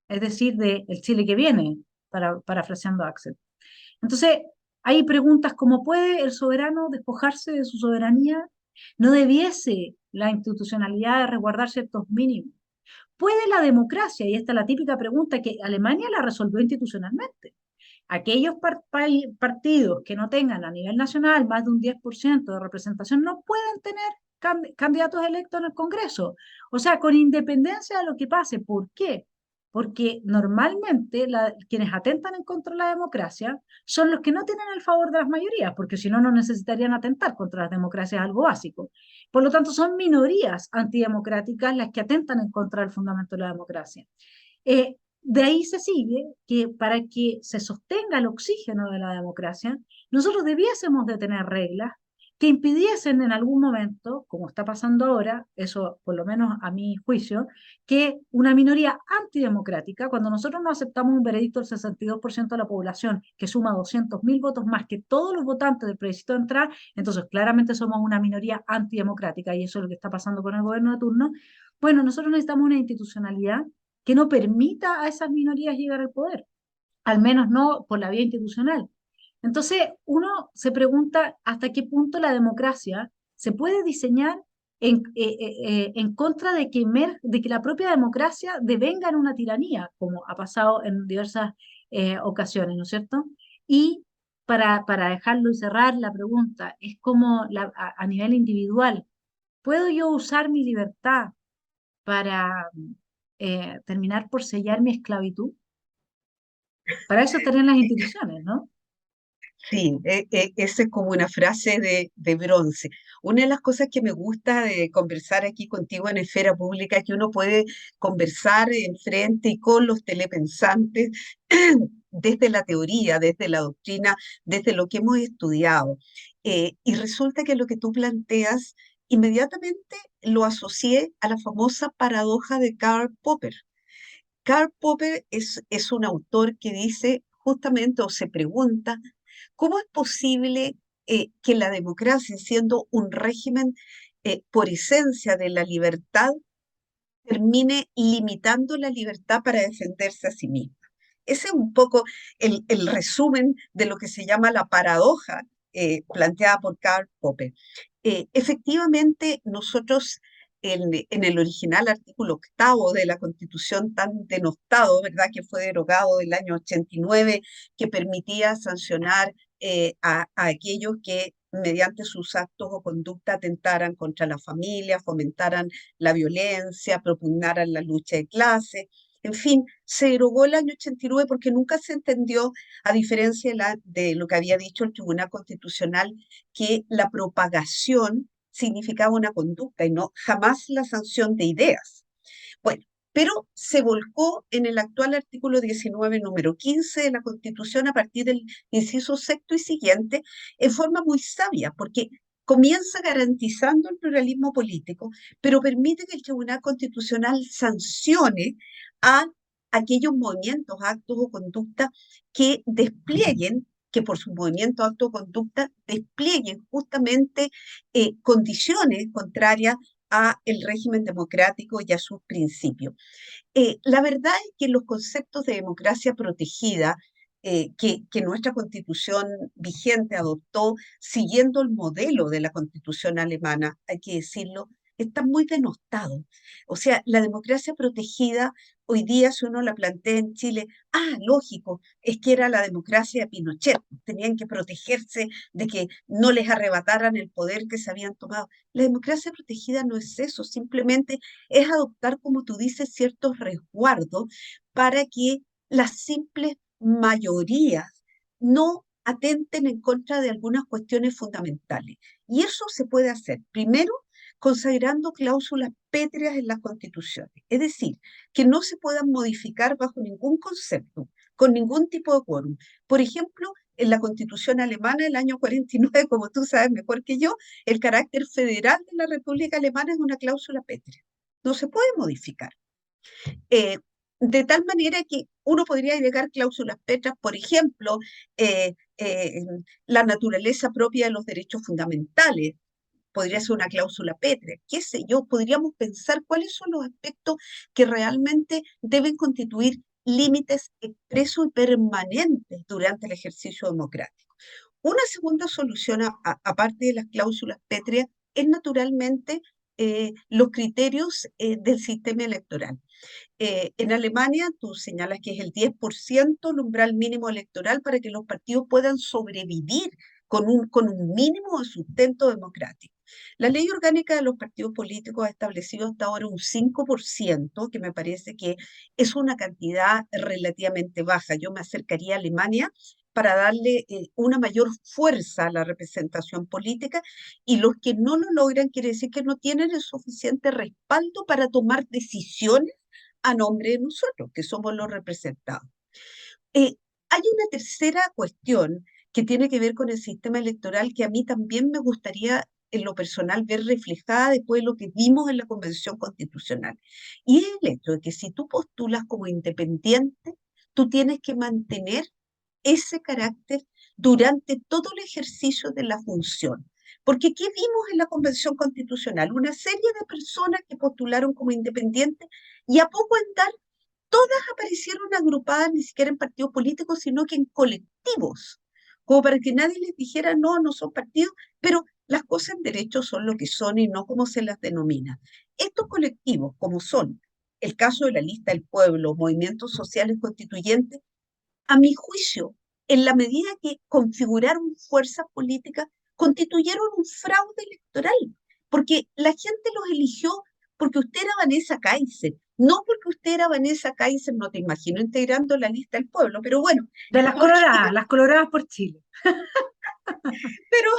es decir, del Chile que viene, parafraseando a Axel. Entonces, hay preguntas como, ¿puede el soberano despojarse de su soberanía? ¿No debiese la institucionalidad resguardar ciertos mínimos? ¿Puede la democracia? Y esta es la típica pregunta que Alemania la resolvió institucionalmente. Aquellos partidos que no tengan a nivel nacional más de un 10% de representación no pueden tener candidatos electos en el Congreso. O sea, con independencia de lo que pase. ¿Por qué? Porque normalmente quienes atentan en contra de la democracia son los que no tienen el favor de las mayorías, porque si no, no necesitarían atentar contra las democracias, algo básico. Por lo tanto, son minorías antidemocráticas las que atentan en contra del fundamento de la democracia. De ahí se sigue que para que se sostenga el oxígeno de la democracia, nosotros debiésemos de tener reglas que impidiesen en algún momento, como está pasando ahora, eso por lo menos a mi juicio, que una minoría antidemocrática, cuando nosotros no aceptamos un veredicto del 62% de la población, que suma 200.000 votos más que todos los votantes del plebiscito de entrada, entonces claramente somos una minoría antidemocrática y eso es lo que está pasando con el gobierno de turno. Bueno, nosotros necesitamos una institucionalidad que no permita a esas minorías llegar al poder, al menos no por la vía institucional. Entonces, uno se pregunta hasta qué punto la democracia se puede diseñar en contra de que la propia democracia devenga en una tiranía, como ha pasado en diversas ocasiones, ¿no es cierto? Y para dejarlo y cerrar la pregunta, es como a nivel individual, ¿puedo yo usar mi libertad para terminar por sellar mi esclavitud? Para eso estarían las instituciones, ¿no? Sí, esa es como una frase de bronce. Una de las cosas que me gusta de conversar aquí contigo en esfera pública es que uno puede conversar en frente y con los telepensantes desde la teoría, desde la doctrina, desde lo que hemos estudiado. Y resulta que lo que tú planteas, inmediatamente lo asocié a la famosa paradoja de Karl Popper. Karl Popper es un autor que dice justamente o se pregunta cómo es posible que la democracia, siendo un régimen por esencia de la libertad, termine limitando la libertad para defenderse a sí misma. Ese es un poco el resumen de lo que se llama la paradoja planteada por Karl Popper. Efectivamente, nosotros en el original artículo octavo de la Constitución tan denostado, ¿verdad?, que fue derogado el año 89, que permitía sancionar a aquellos que mediante sus actos o conducta atentaran contra la familia, fomentaran la violencia, propugnaran la lucha de clase. En fin, se derogó el año 89 porque nunca se entendió, a diferencia de lo que había dicho el Tribunal Constitucional, que la propagación significaba una conducta y no jamás la sanción de ideas. Bueno, pero se volcó en el actual artículo 19, número 15 de la Constitución a partir del inciso sexto y siguiente, en forma muy sabia, porque comienza garantizando el pluralismo político, pero permite que el Tribunal Constitucional sancione a aquellos movimientos, actos o conductas que desplieguen, que por su movimiento, acto o conducta, desplieguen justamente condiciones contrarias a el régimen democrático y a sus principios. La verdad es que los conceptos de democracia protegida que nuestra constitución vigente adoptó, siguiendo el modelo de la constitución alemana, hay que decirlo, están muy denostados. O sea, la democracia protegida, hoy día si uno la plantea en Chile, lógico, es que era la democracia de Pinochet, tenían que protegerse de que no les arrebataran el poder que se habían tomado. La democracia protegida no es eso, simplemente es adoptar, como tú dices, ciertos resguardos para que las simples mayorías no atenten en contra de algunas cuestiones fundamentales. Y eso se puede hacer, primero, consagrando cláusulas pétreas en las constituciones, es decir, que no se puedan modificar bajo ningún concepto, con ningún tipo de quórum. Por ejemplo, en la constitución alemana del año 49, como tú sabes mejor que yo, el carácter federal de la República Alemana es una cláusula pétrea. No se puede modificar. Eh, de tal manera que uno podría agregar cláusulas pétreas, por ejemplo, eh, eh, la naturaleza propia de los derechos fundamentales, podría ser una cláusula pétrea, qué sé yo, podríamos pensar cuáles son los aspectos que realmente deben constituir límites expresos y permanentes durante el ejercicio democrático. Una segunda solución, aparte de las cláusulas pétreas, es naturalmente los criterios del sistema electoral. En Alemania, tú señalas que es el 10% el umbral mínimo electoral para que los partidos puedan sobrevivir con un mínimo de sustento democrático. La ley orgánica de los partidos políticos ha establecido hasta ahora un 5%, que me parece que es una cantidad relativamente baja. Yo me acercaría a Alemania para darle una mayor fuerza a la representación política, y los que no lo logran quiere decir que no tienen el suficiente respaldo para tomar decisiones a nombre de nosotros, que somos los representados. Hay una tercera cuestión que tiene que ver con el sistema electoral que a mí también me gustaría en lo personal ver reflejada después de lo que vimos en la Convención Constitucional. Y es el hecho de que si tú postulas como independiente, tú tienes que mantener ese carácter durante todo el ejercicio de la función. Porque ¿qué vimos en la Convención Constitucional? Una serie de personas que postularon como independientes y a poco andar todas aparecieron agrupadas ni siquiera en partidos políticos, sino que en colectivos, como para que nadie les dijera, no, no son partidos, pero las cosas en derecho son lo que son y no como se las denomina. Estos colectivos, como son el caso de la lista del pueblo, movimientos sociales constituyentes, a mi juicio, en la medida que configuraron fuerzas políticas, constituyeron un fraude electoral, porque la gente los eligió porque usted era Vanessa Kaiser, No porque usted era Vanessa Kaiser, no te imagino integrando la lista del pueblo, pero bueno, De porque, las coloradas por Chile. pero,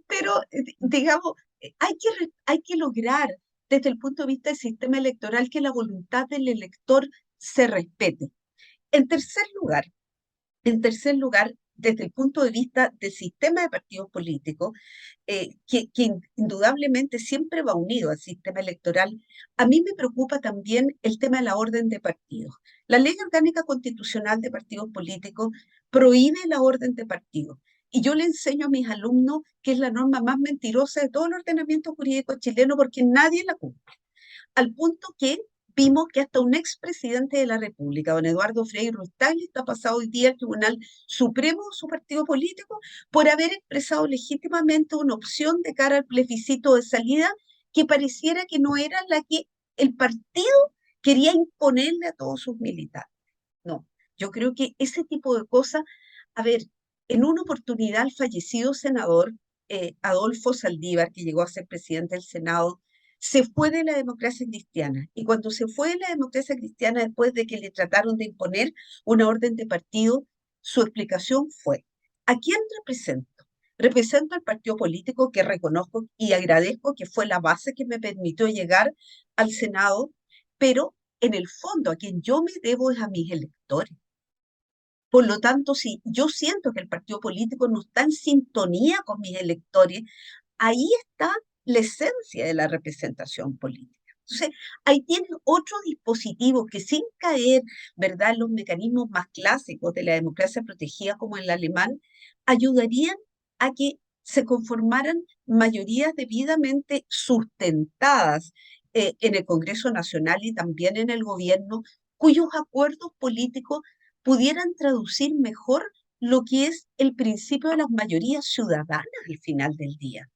pero digamos, hay que lograr desde el punto de vista del sistema electoral que la voluntad del elector se respete. En tercer lugar, En tercer lugar, desde el punto de vista del sistema de partidos políticos, indudablemente siempre va unido al sistema electoral, a mí me preocupa también el tema de la orden de partidos. La Ley Orgánica Constitucional de Partidos Políticos prohíbe la orden de partidos. Y yo le enseño a mis alumnos que es la norma más mentirosa de todo el ordenamiento jurídico chileno porque nadie la cumple, al punto que vimos que hasta un expresidente de la República, don Eduardo Frei Ruiz-Tagle, está pasado hoy día al Tribunal Supremo de su partido político por haber expresado legítimamente una opción de cara al plebiscito de salida que pareciera que no era la que el partido quería imponerle a todos sus militantes. No, yo creo que ese tipo de cosas, a ver, en una oportunidad el fallecido senador Adolfo Saldívar, que llegó a ser presidente del Senado, se fue de la democracia cristiana. Y cuando se fue de la democracia cristiana, después de que le trataron de imponer una orden de partido, su explicación fue, ¿a quién represento? Represento al partido político que reconozco y agradezco que fue la base que me permitió llegar al Senado, pero en el fondo a quien yo me debo es a mis electores. Por lo tanto, si yo siento que el partido político no está en sintonía con mis electores, ahí está la esencia de la representación política. Entonces, ahí tienes otro dispositivo que sin caer, ¿verdad?, en los mecanismos más clásicos de la democracia protegida como el alemán, ayudarían a que se conformaran mayorías debidamente sustentadas en el Congreso Nacional y también en el gobierno, cuyos acuerdos políticos pudieran traducir mejor lo que es el principio de las mayorías ciudadanas al final del día.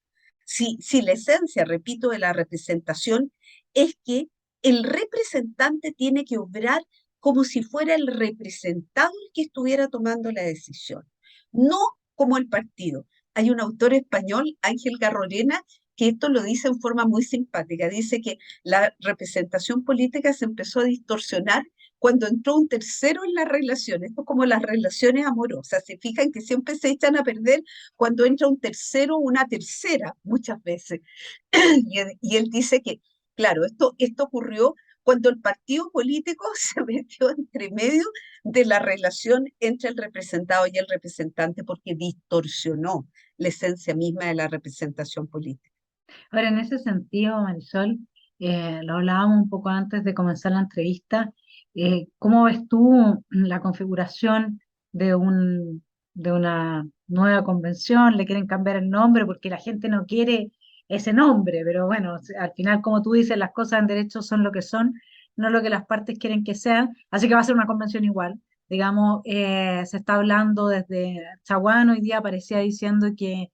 Si la esencia, repito, de la representación es que el representante tiene que obrar como si fuera el representado el que estuviera tomando la decisión, no como el partido. Hay un autor español, Ángel Garrorena, que esto lo dice en forma muy simpática. Dice que la representación política se empezó a distorsionar cuando entró un tercero en la relación. Esto es como las relaciones amorosas. Se fijan que siempre se echan a perder cuando entra un tercero o una tercera, muchas veces. Y él dice que, claro, esto ocurrió cuando el partido político se metió entre medio de la relación entre el representado y el representante porque distorsionó la esencia misma de la representación política. Ahora, en ese sentido, Marisol, lo hablábamos un poco antes de comenzar la entrevista, ¿cómo ves tú la configuración de de una nueva convención? Le quieren cambiar el nombre porque la gente no quiere ese nombre, pero bueno, al final, como tú dices, las cosas en derecho son lo que son, no lo que las partes quieren que sean, así que va a ser una convención igual. Digamos, se está hablando desde Chaguán hoy día aparecía diciendo que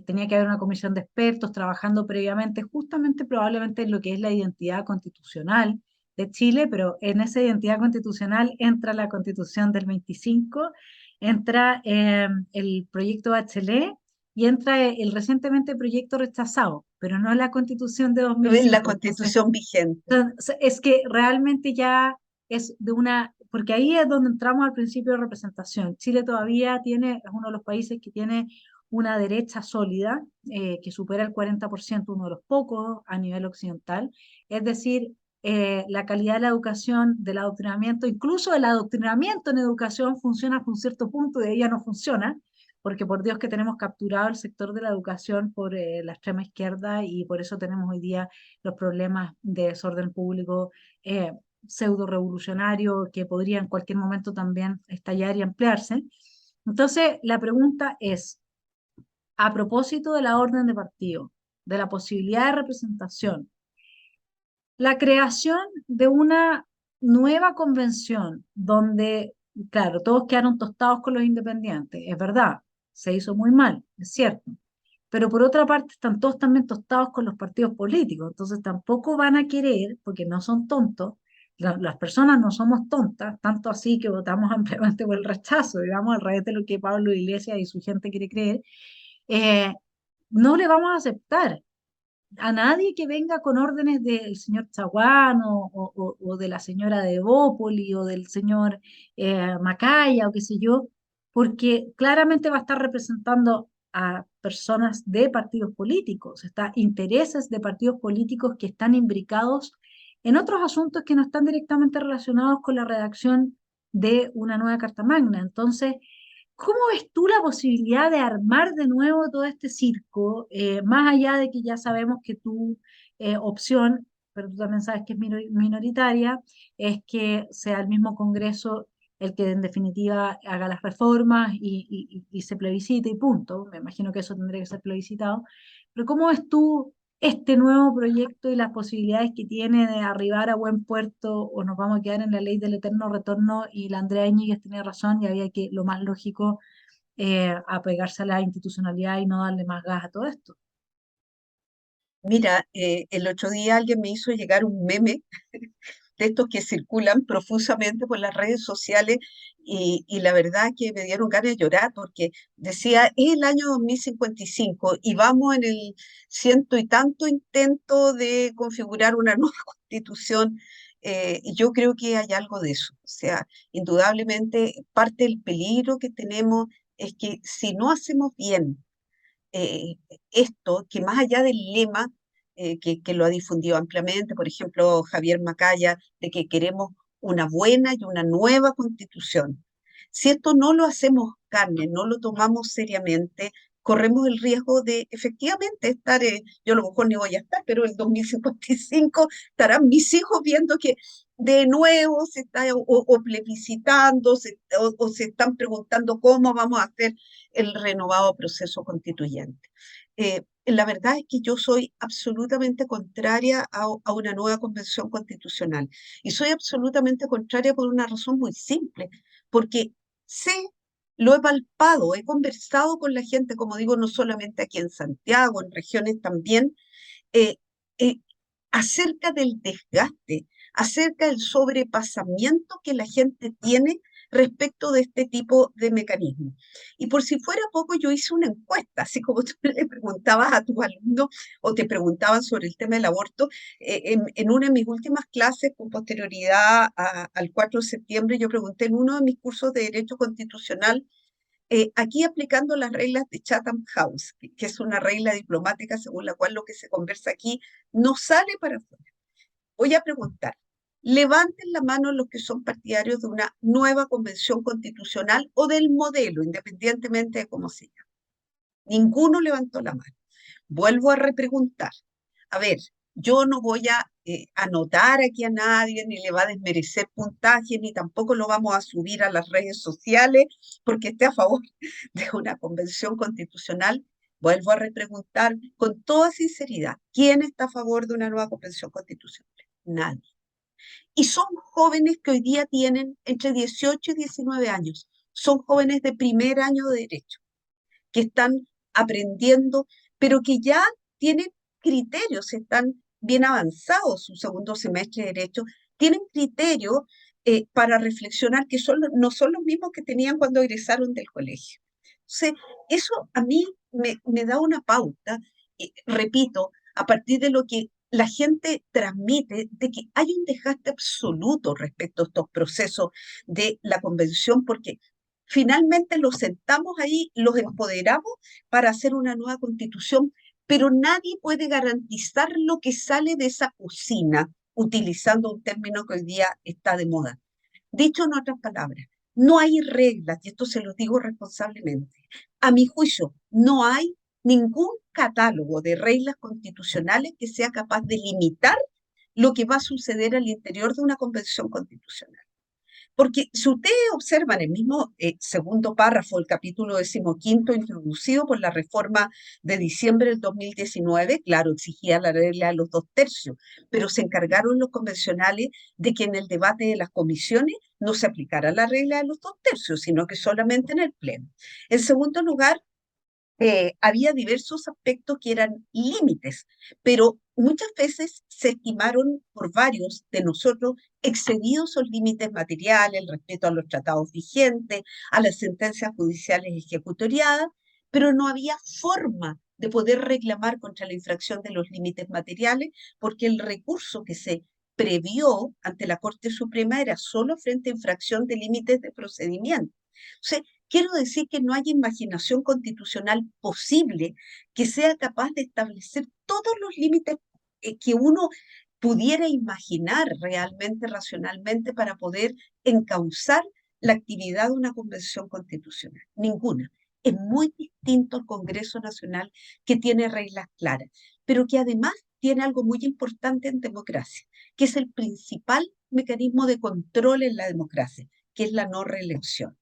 tenía que haber una comisión de expertos trabajando previamente, justamente probablemente en lo que es la identidad constitucional de Chile, pero en esa identidad constitucional entra la constitución del 25, entra el proyecto Bachelet y entra el recientemente proyecto rechazado, pero no la constitución de En la 2005. constitución vigente. Entonces, es que realmente ya es de una, porque ahí es donde entramos al principio de representación. Chile todavía tiene, es uno de los países que tiene una derecha sólida, que supera el 40%, uno de los pocos a nivel occidental. Es decir, la calidad de la educación, del adoctrinamiento, incluso el adoctrinamiento en educación funciona hasta un cierto punto, de ella no funciona, porque por Dios que tenemos capturado el sector de la educación por la extrema izquierda y por eso tenemos hoy día los problemas de desorden público pseudo revolucionario que podría en cualquier momento también estallar y ampliarse. Entonces, la pregunta es, a propósito de la orden de partido, de la posibilidad de representación, la creación de una nueva convención donde, claro, todos quedaron tostados con los independientes, es verdad, se hizo muy mal, es cierto, pero por otra parte están todos también tostados con los partidos políticos, entonces tampoco van a querer, porque no son tontos, las personas no somos tontas, tanto así que votamos ampliamente por el rechazo, digamos, al revés de lo que Pablo Iglesias y su gente quiere creer, eh, no le vamos a aceptar a nadie que venga con órdenes del señor Chaguán o de la señora de Bópoli o del señor Macaya o qué sé yo, porque claramente va a estar representando a personas de partidos políticos, está intereses de partidos políticos que están imbricados en otros asuntos que no están directamente relacionados con la redacción de una nueva Carta Magna. Entonces, ¿cómo ves tú la posibilidad de armar de nuevo todo este circo, más allá de que ya sabemos que tu opción, pero tú también sabes que es minoritaria, es que sea el mismo Congreso el que en definitiva haga las reformas y se plebiscite y punto? Me imagino que eso tendría que ser plebiscitado. Pero ¿cómo ves tú este nuevo proyecto y las posibilidades que tiene de arribar a buen puerto, o nos vamos a quedar en la ley del eterno retorno? Y la Andrea Íñiguez tenía razón y había que, lo más lógico, apegarse a la institucionalidad y no darle más gas a todo esto. Mira, el otro día alguien me hizo llegar un meme de estos que circulan profusamente por las redes sociales y la verdad que me dieron ganas de llorar porque decía, es el año 2055 y vamos en el ciento y tanto intento de configurar una nueva constitución. Y yo creo que hay algo de eso. O sea, indudablemente parte del peligro que tenemos es que si no hacemos bien eh, esto, que más allá del lema que lo ha difundido ampliamente, por ejemplo, Javier Macaya, de que queremos una buena y una nueva constitución. Si esto no lo hacemos carne, no lo tomamos seriamente, corremos el riesgo de efectivamente estar, yo a lo mejor ni voy a estar, pero el 2055 estarán mis hijos viendo que de nuevo se está o plebiscitando o se están preguntando cómo vamos a hacer el renovado proceso constituyente. La verdad es que yo soy absolutamente contraria a una nueva convención constitucional y soy absolutamente contraria por una razón muy simple, porque sé, lo he palpado, he conversado con la gente, como digo, no solamente aquí en Santiago, en regiones también, eh, eh, acerca del desgaste, acerca del sobrepasamiento que la gente tiene respecto de este tipo de mecanismos. Y por si fuera poco, yo hice una encuesta, así como tú le preguntabas a tus alumnos o te preguntaban sobre el tema del aborto, en una de mis últimas clases, con posterioridad al 4 de septiembre, yo pregunté en uno de mis cursos de Derecho Constitucional, aquí aplicando las reglas de Chatham House, que es una regla diplomática según la cual lo que se conversa aquí no sale para afuera. Voy a preguntar, levanten la mano los que son partidarios de una nueva convención constitucional o del modelo, independientemente de cómo se llame. Ninguno levantó la mano. Vuelvo a repreguntar. A ver, yo no voy a anotar aquí a nadie, ni le va a desmerecer puntaje, ni tampoco lo vamos a subir a las redes sociales porque esté a favor de una convención constitucional. Vuelvo a repreguntar con toda sinceridad, ¿quién está a favor de una nueva convención constitucional? Nadie. Y son jóvenes que hoy día tienen entre 18 y 19 años. Son jóvenes de primer año de derecho que están aprendiendo, pero que ya tienen criterios, están bien avanzados su segundo semestre de Derecho, tienen criterios para reflexionar que no son los mismos que tenían cuando egresaron del colegio. Entonces, eso a mí me da una pauta, repito, a partir de lo que la gente transmite, de que hay un desgaste absoluto respecto a estos procesos de la convención, porque finalmente los sentamos ahí, los empoderamos para hacer una nueva constitución, pero nadie puede garantizar lo que sale de esa cocina, utilizando un término que hoy día está de moda. Dicho en otras palabras, no hay reglas, y esto se lo digo responsablemente. A mi juicio, no hay ningún catálogo de reglas constitucionales que sea capaz de limitar lo que va a suceder al interior de una convención constitucional. Porque si ustedes observan el mismo segundo párrafo, el capítulo 15 introducido por la reforma de diciembre del 2019, claro, exigía la regla de los 2/3, pero se encargaron los convencionales de que en el debate de las comisiones no se aplicara la regla de los 2/3, sino que solamente en el pleno. En segundo lugar, había diversos aspectos que eran límites, pero muchas veces se estimaron por varios de nosotros excedidos esos límites materiales, el respeto a los tratados vigentes, a las sentencias judiciales ejecutoriadas, pero no había forma de poder reclamar contra la infracción de los límites materiales, porque el recurso que se previó ante la Corte Suprema era solo frente a infracción de límites de procedimiento. Entonces, quiero decir que no hay imaginación constitucional posible que sea capaz de establecer todos los límites que uno pudiera imaginar realmente, racionalmente, para poder encauzar la actividad de una convención constitucional. Ninguna. Es muy distinto al Congreso Nacional, que tiene reglas claras, pero que además tiene algo muy importante en democracia, que es el principal mecanismo de control en la democracia, que es la no reelección.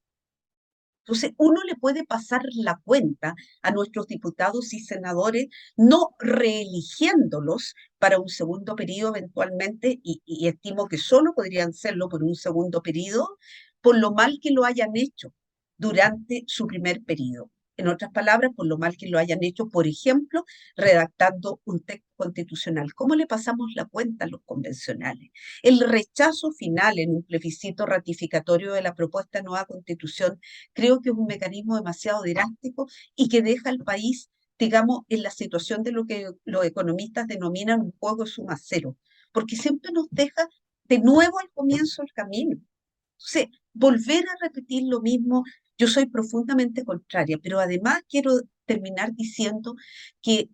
Entonces, uno le puede pasar la cuenta a nuestros diputados y senadores, no reeligiéndolos para un segundo periodo eventualmente, y estimo que solo podrían serlo por un segundo periodo, por lo mal que lo hayan hecho durante su primer periodo. En otras palabras, por lo mal que lo hayan hecho, por ejemplo, redactando un texto constitucional. ¿Cómo le pasamos la cuenta a los convencionales? El rechazo final en un plebiscito ratificatorio de la propuesta de nueva constitución creo que es un mecanismo demasiado drástico y que deja al país, digamos, en la situación de lo que los economistas denominan un juego de suma cero, porque siempre nos deja de nuevo al comienzo el camino. Entonces, volver a repetir lo mismo, yo soy profundamente contraria, pero además quiero terminar diciendo que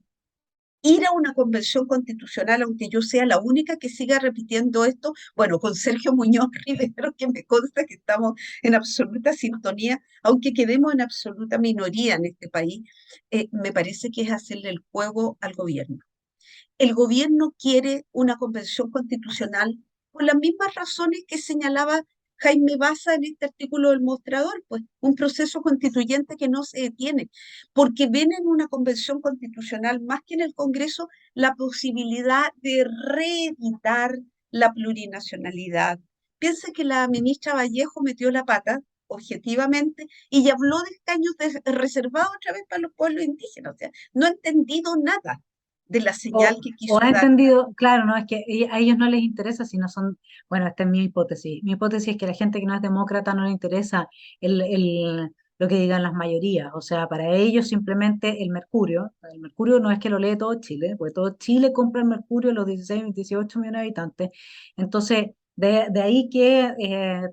ir a una convención constitucional, aunque yo sea la única que siga repitiendo esto, bueno, con Sergio Muñoz Rivero, que me consta que estamos en absoluta sintonía, aunque quedemos en absoluta minoría en este país, me parece que es hacerle el juego al gobierno. El gobierno quiere una convención constitucional por las mismas razones que señalaba Jaime Baza en este artículo del Mostrador, pues un proceso constituyente que no se detiene, porque ven en una convención constitucional, más que en el Congreso, la posibilidad de reeditar la plurinacionalidad. Piensa que la ministra Vallejo metió la pata, objetivamente, y habló de escaños reservados otra vez para los pueblos indígenas. O sea, no ha entendido nada de la señal que O quiso ha dar. entendido, claro, no, es que a ellos no les interesa si no son, bueno, esta es mi hipótesis. Mi hipótesis es que a la gente que no es demócrata no le interesa lo que digan las mayorías. O sea, para ellos simplemente el Mercurio no es que lo lee todo Chile, porque todo Chile compra el Mercurio, los 16, 18 millones de habitantes. Entonces, de ahí que,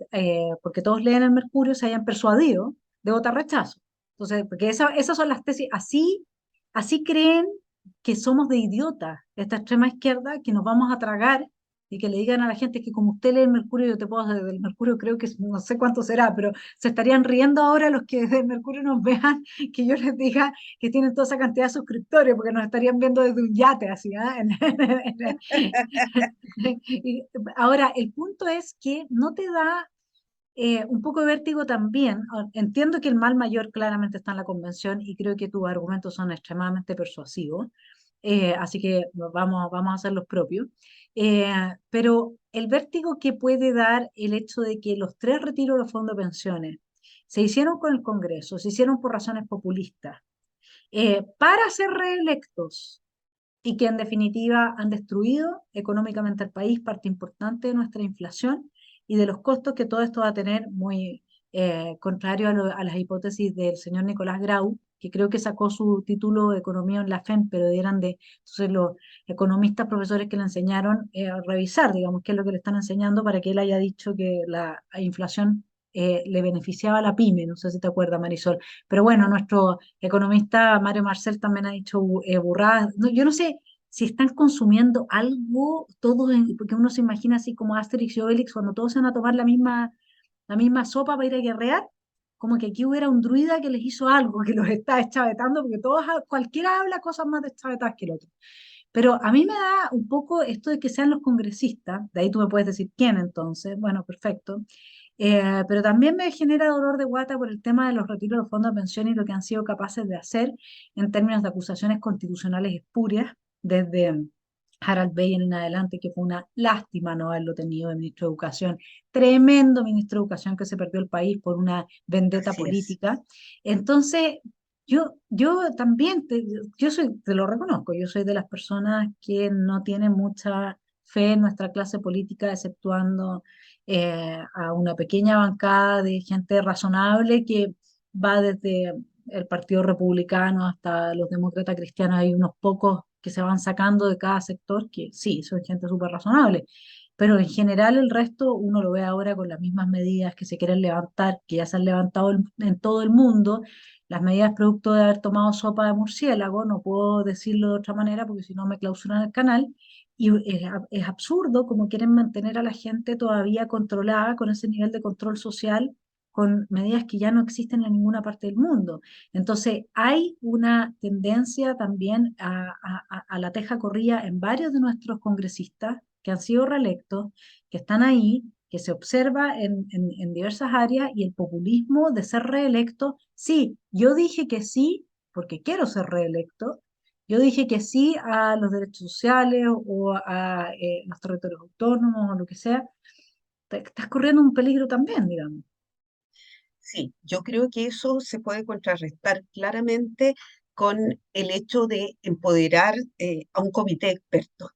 porque todos leen el Mercurio, se hayan persuadido de votar rechazo. Entonces, porque esas son las tesis, así creen que somos de idiotas, esta extrema izquierda, que nos vamos a tragar y que le digan a la gente que como usted lee el Mercurio, yo te puedo hacer del Mercurio, creo que no sé cuánto será, pero se estarían riendo ahora los que del Mercurio nos vean, que yo les diga que tienen toda esa cantidad de suscriptores, porque nos estarían viendo desde un yate así, ¿ah? Y ahora, el punto es que no te da un poco de vértigo también. Entiendo que el mal mayor claramente está en la convención y creo que tus argumentos son extremadamente persuasivos, así que vamos a hacer los propios. Eh, pero el vértigo que puede dar el hecho de que los tres retiros de los fondos de pensiones se hicieron con el Congreso, se hicieron por razones populistas, para ser reelectos y que en definitiva han destruido económicamente al país, parte importante de nuestra inflación y de los costos que todo esto va a tener, muy contrario a las hipótesis del señor Nicolás Grau, que creo que sacó su título de economía en la FEN, pero eran de entonces los economistas, profesores que le enseñaron a revisar, digamos, qué es lo que le están enseñando para que él haya dicho que la inflación le beneficiaba a la pyme, no sé si te acuerdas, Marisol. Pero bueno, nuestro economista Mario Marcel también ha dicho burradas. No, yo no sé si están consumiendo algo, todos, porque uno se imagina así como Asterix y Obelix, cuando todos se van a tomar la misma sopa para ir a guerrear, como que aquí hubiera un druida que les hizo algo, que los está deschavetando, porque cualquiera habla cosas más deschavetadas que el otro. Pero a mí me da un poco esto de que sean los congresistas, de ahí tú me puedes decir quién entonces, bueno, perfecto, pero también me genera dolor de guata por el tema de los retiros de los fondos de pensión y lo que han sido capaces de hacer en términos de acusaciones constitucionales espurias desde Harald Beyen en adelante, que fue una lástima no haberlo tenido de ministro de Educación, tremendo ministro de Educación que se perdió el país por una vendetta Así es. política. Entonces, yo también, te lo reconozco, yo soy de las personas que no tienen mucha fe en nuestra clase política, exceptuando a una pequeña bancada de gente razonable que va desde el Partido Republicano hasta los demócratas cristianos, hay unos pocos que se van sacando de cada sector, que sí, son gente súper razonable, pero en general el resto uno lo ve ahora con las mismas medidas que se quieren levantar, que ya se han levantado en todo el mundo, las medidas producto de haber tomado sopa de murciélago, no puedo decirlo de otra manera porque si no me clausuran el canal, y es absurdo como quieren mantener a la gente todavía controlada con ese nivel de control social, con medidas que ya no existen en ninguna parte del mundo. Entonces, hay una tendencia también a la teja corrida en varios de nuestros congresistas que han sido reelectos, que están ahí, que se observa en diversas áreas y el populismo de ser reelecto. Sí, yo dije que sí porque quiero ser reelecto. Yo dije que sí a los derechos sociales o a los territorios autónomos o lo que sea. Estás corriendo un peligro también, digamos. Sí, yo creo que eso se puede contrarrestar claramente con el hecho de empoderar a un comité de expertos.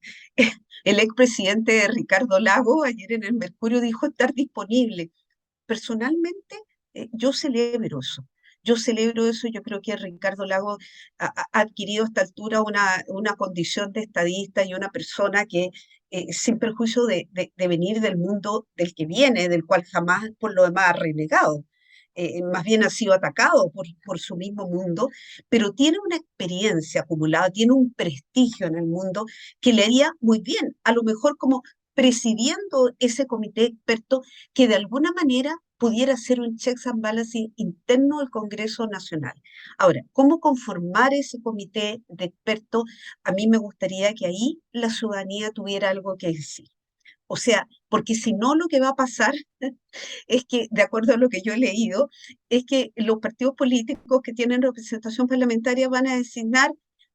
El expresidente Ricardo Lago ayer en el Mercurio dijo estar disponible. Personalmente, yo celebro eso. Yo celebro eso, yo creo que Ricardo Lago ha adquirido a esta altura una condición de estadista y una persona que, sin perjuicio de venir del mundo del que viene, del cual jamás por lo demás ha renegado, más bien ha sido atacado por su mismo mundo, pero tiene una experiencia acumulada, tiene un prestigio en el mundo que le haría muy bien, a lo mejor como presidiendo ese comité experto que de alguna manera pudiera ser un checks and balances interno del Congreso Nacional. Ahora, ¿cómo conformar ese comité de expertos? A mí me gustaría que ahí la ciudadanía tuviera algo que decir. O sea, porque si no, lo que va a pasar es que, de acuerdo a lo que yo he leído, es que los partidos políticos que tienen representación parlamentaria van a designar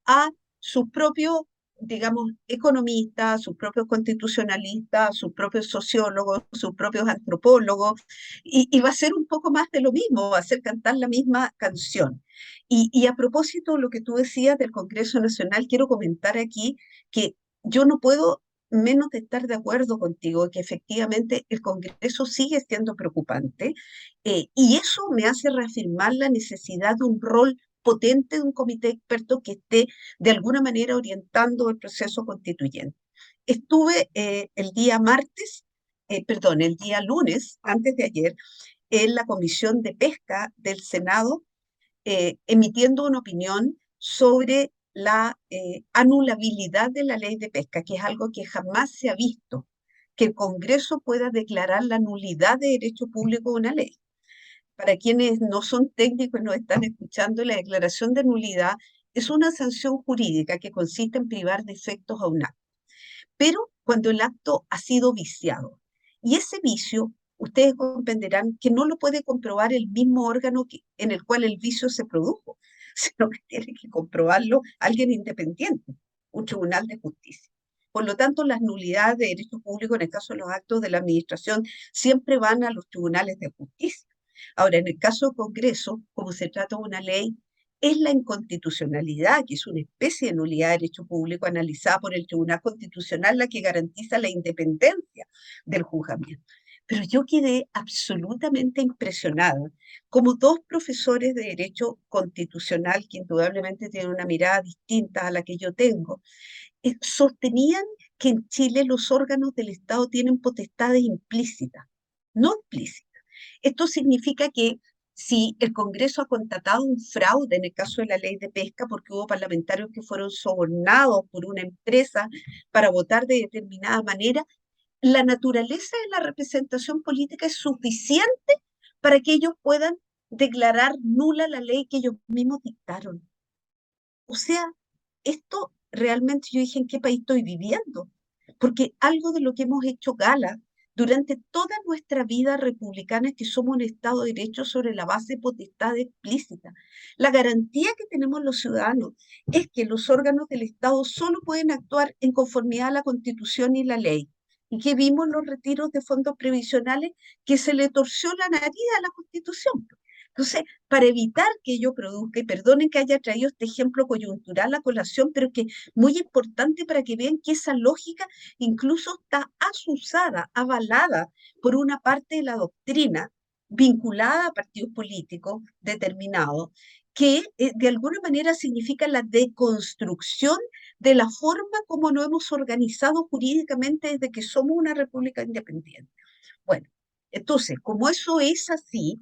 a sus propios, digamos, economistas, sus propios constitucionalistas, sus propios sociólogos, sus propios antropólogos, y va a ser un poco más de lo mismo, va a ser cantar la misma canción. Y a propósito de lo que tú decías del Congreso Nacional, quiero comentar aquí que yo no puedo menos de estar de acuerdo contigo, que efectivamente el Congreso sigue siendo preocupante, y eso me hace reafirmar la necesidad de un rol potente de un comité experto que esté de alguna manera orientando el proceso constituyente. Estuve el día lunes, antes de ayer, en la Comisión de Pesca del Senado, emitiendo una opinión sobre la anulabilidad de la ley de pesca, que es algo que jamás se ha visto, que el Congreso pueda declarar la nulidad de derecho público de una ley. Para quienes no son técnicos y no están escuchando, la declaración de nulidad es una sanción jurídica que consiste en privar de efectos a un acto, pero cuando el acto ha sido viciado. Y ese vicio, ustedes comprenderán que no lo puede comprobar el mismo órgano en el cual el vicio se produjo, sino que tiene que comprobarlo alguien independiente, un tribunal de justicia. Por lo tanto, las nulidades de derecho público, en el caso de los actos de la administración, siempre van a los tribunales de justicia. Ahora, en el caso del Congreso, como se trata de una ley, es la inconstitucionalidad, que es una especie de nulidad de derecho público analizada por el Tribunal Constitucional, la que garantiza la independencia del juzgamiento. Pero yo quedé absolutamente impresionada, como dos profesores de Derecho Constitucional, que indudablemente tienen una mirada distinta a la que yo tengo, sostenían que en Chile los órganos del Estado tienen potestades implícitas, no explícitas. Esto significa que si el Congreso ha constatado un fraude en el caso de la ley de pesca, porque hubo parlamentarios que fueron sobornados por una empresa para votar de determinada manera, la naturaleza de la representación política es suficiente para que ellos puedan declarar nula la ley que ellos mismos dictaron. O sea, esto realmente yo dije, ¿en qué país estoy viviendo? Porque algo de lo que hemos hecho gala durante toda nuestra vida republicana es que somos un Estado de Derecho sobre la base de potestad explícita. La garantía que tenemos los ciudadanos es que los órganos del Estado solo pueden actuar en conformidad a la Constitución y la ley. Y que vimos los retiros de fondos previsionales que se le torció la nariz a la Constitución. Entonces, para evitar que ello produzca, y perdonen que haya traído este ejemplo coyuntural a colación, pero que es muy importante para que vean que esa lógica incluso está asusada, avalada por una parte de la doctrina vinculada a partidos políticos determinados, que de alguna manera significa la deconstrucción de la forma como nos hemos organizado jurídicamente desde que somos una república independiente. Bueno, entonces, como eso es así,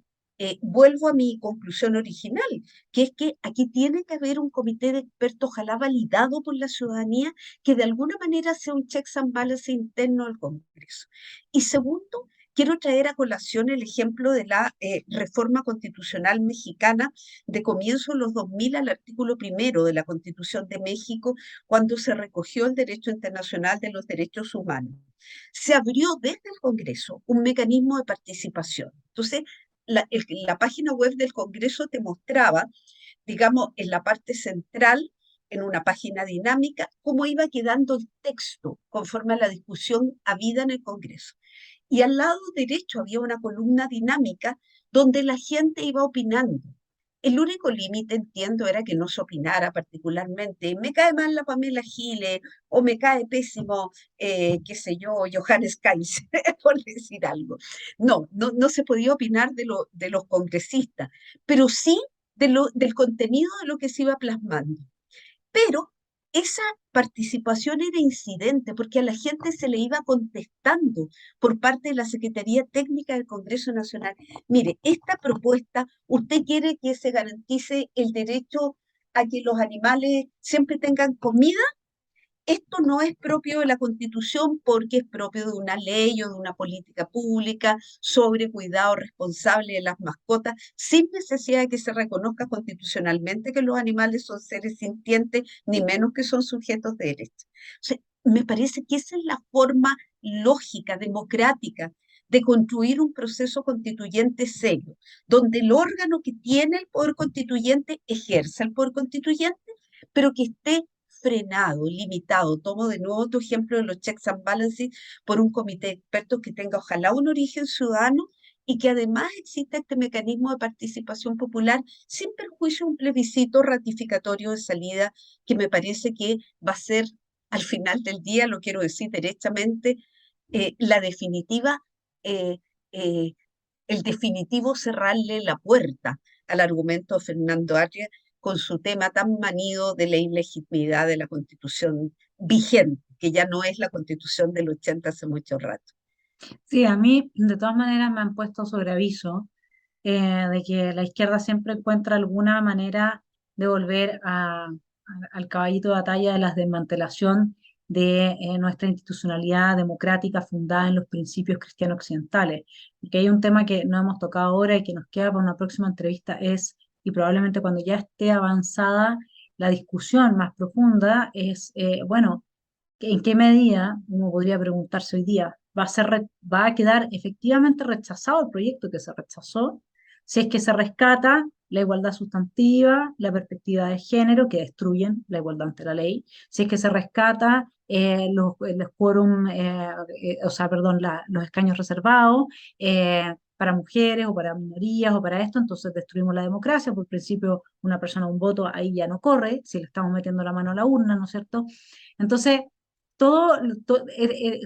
vuelvo a mi conclusión original, que es que aquí tiene que haber un comité de expertos, ojalá validado por la ciudadanía, que de alguna manera sea un checks and balances interno al Congreso. Y segundo, quiero traer a colación el ejemplo de la reforma constitucional mexicana de comienzo de los 2000 al artículo primero de la Constitución de México, cuando se recogió el derecho internacional de los derechos humanos. Se abrió desde el Congreso un mecanismo de participación. Entonces, la página web del Congreso te mostraba, digamos, en la parte central, en una página dinámica, cómo iba quedando el texto conforme a la discusión habida en el Congreso. Y al lado derecho había una columna dinámica donde la gente iba opinando. El único límite, entiendo, era que no se opinara particularmente. Me cae mal la Pamela Giles o me cae pésimo, qué sé yo, Johannes Kaiser, por decir algo. No se podía opinar de los congresistas, pero sí del contenido de lo que se iba plasmando. Pero esa participación era incidente porque a la gente se le iba contestando por parte de la Secretaría Técnica del Congreso Nacional. Mire, esta propuesta, usted quiere que se garantice el derecho a que los animales siempre tengan comida. Esto no es propio de la Constitución porque es propio de una ley o de una política pública sobre cuidado responsable de las mascotas, sin necesidad de que se reconozca constitucionalmente que los animales son seres sintientes, ni menos que son sujetos de derecho. O sea, me parece que esa es la forma lógica, democrática, de construir un proceso constituyente serio, donde el órgano que tiene el poder constituyente ejerza el poder constituyente, pero que esté frenado, limitado. Tomo de nuevo tu ejemplo de los checks and balances por un comité de expertos que tenga ojalá un origen ciudadano y que además exista este mecanismo de participación popular sin perjuicio de un plebiscito ratificatorio de salida que me parece que va a ser al final del día, lo quiero decir derechamente, la definitiva, eh, eh, el definitivo cerrarle la puerta al argumento de Fernando Arias con su tema tan manido de la ilegitimidad de la Constitución vigente, que ya no es la Constitución del 80 hace mucho rato. Sí, a mí de todas maneras me han puesto sobre aviso de que la izquierda siempre encuentra alguna manera de volver al caballito de batalla de la desmantelación de nuestra institucionalidad democrática fundada en los principios cristianos occidentales. Porque hay un tema que no hemos tocado ahora y que nos queda para una próxima entrevista es, y probablemente cuando ya esté avanzada la discusión más profunda, es, bueno, ¿en qué medida, uno podría preguntarse hoy día, va a quedar efectivamente rechazado el proyecto que se rechazó? Si es que se rescata la igualdad sustantiva, la perspectiva de género, que destruyen la igualdad ante la ley, si es que se rescata los quórum, o sea, perdón, los escaños reservados para mujeres o para minorías o para esto, entonces destruimos la democracia, por principio una persona un voto ahí ya no corre, si le estamos metiendo la mano a la urna, ¿no es cierto? Entonces, todo,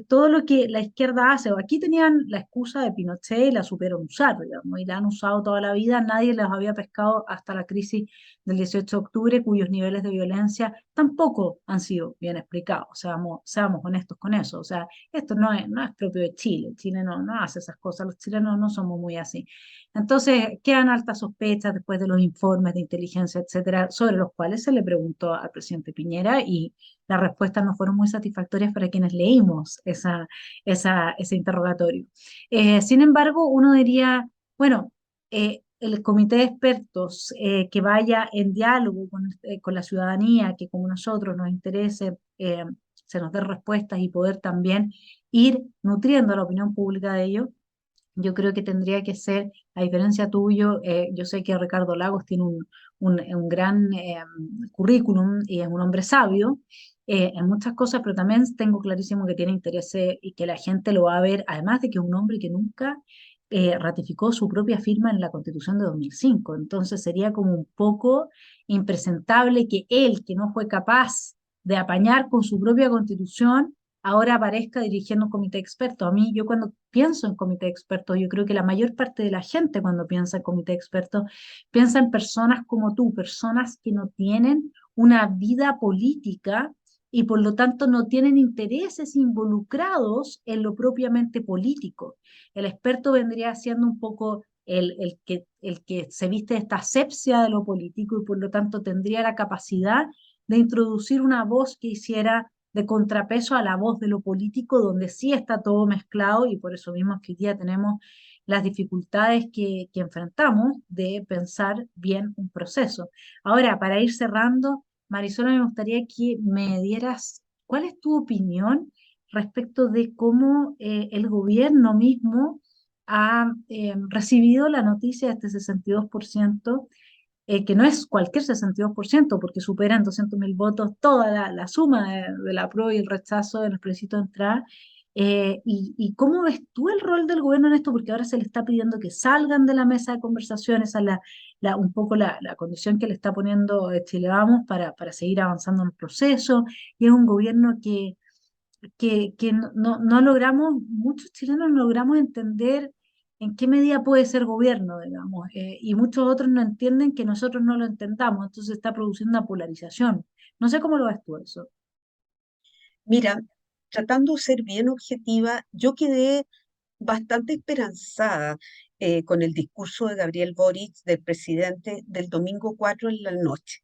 todo lo que la izquierda hace, o aquí tenían la excusa de Pinochet y la supieron usar, digamos, y la han usado toda la vida, nadie los había pescado hasta la crisis del 18 de octubre, cuyos niveles de violencia tampoco han sido bien explicados, seamos honestos con eso, o sea, esto no es propio de Chile, Chile no hace esas cosas, los chilenos no somos muy así. Entonces, quedan altas sospechas después de los informes de inteligencia, etcétera, sobre los cuales se le preguntó al presidente Piñera y las respuestas no fueron muy satisfactorias para quienes leímos ese interrogatorio. Sin embargo, uno diría, bueno, el comité de expertos que vaya en diálogo con la ciudadanía, que como nosotros nos interese, se nos dé respuestas y poder también ir nutriendo a la opinión pública de ello. Yo creo que tendría que ser, a diferencia tuyo, yo sé que Ricardo Lagos tiene un gran currículum y es un hombre sabio en muchas cosas, pero también tengo clarísimo que tiene interés y que la gente lo va a ver, además de que es un hombre que nunca ratificó su propia firma en la Constitución de 2005. Entonces sería como un poco impresentable que él, que no fue capaz de apañar con su propia Constitución, ahora aparezca dirigiendo un comité de expertos. A mí, yo cuando pienso en comité de expertos, yo creo que la mayor parte de la gente cuando piensa en comité de expertos, piensa en personas como tú, personas que no tienen una vida política y por lo tanto no tienen intereses involucrados en lo propiamente político. El experto vendría siendo un poco el que se viste de esta asepsia de lo político y por lo tanto tendría la capacidad de introducir una voz que hiciera de contrapeso a la voz de lo político, donde sí está todo mezclado y por eso mismo es que hoy día tenemos las dificultades que enfrentamos de pensar bien un proceso. Ahora, para ir cerrando, Marisol, me gustaría que me dieras cuál es tu opinión respecto de cómo el gobierno mismo ha recibido la noticia de este 62%, que no es cualquier 62%, porque supera en 200.000 votos toda la suma de la apruebo y el rechazo en el plebiscito de entrada. Y cómo ves tú el rol del gobierno en esto? Porque ahora se le está pidiendo que salgan de la mesa de conversaciones, esa es un poco la condición que le está poniendo Chile Vamos para seguir avanzando en el proceso, y es un gobierno que no logramos, muchos chilenos no logramos entender en qué medida puede ser gobierno, digamos, y muchos otros no entienden que nosotros no lo entendamos, entonces está produciendo una polarización. No sé cómo lo ves tú eso. Mira, tratando de ser bien objetiva, yo quedé bastante esperanzada con el discurso de Gabriel Boric, del presidente, del domingo 4 en la noche.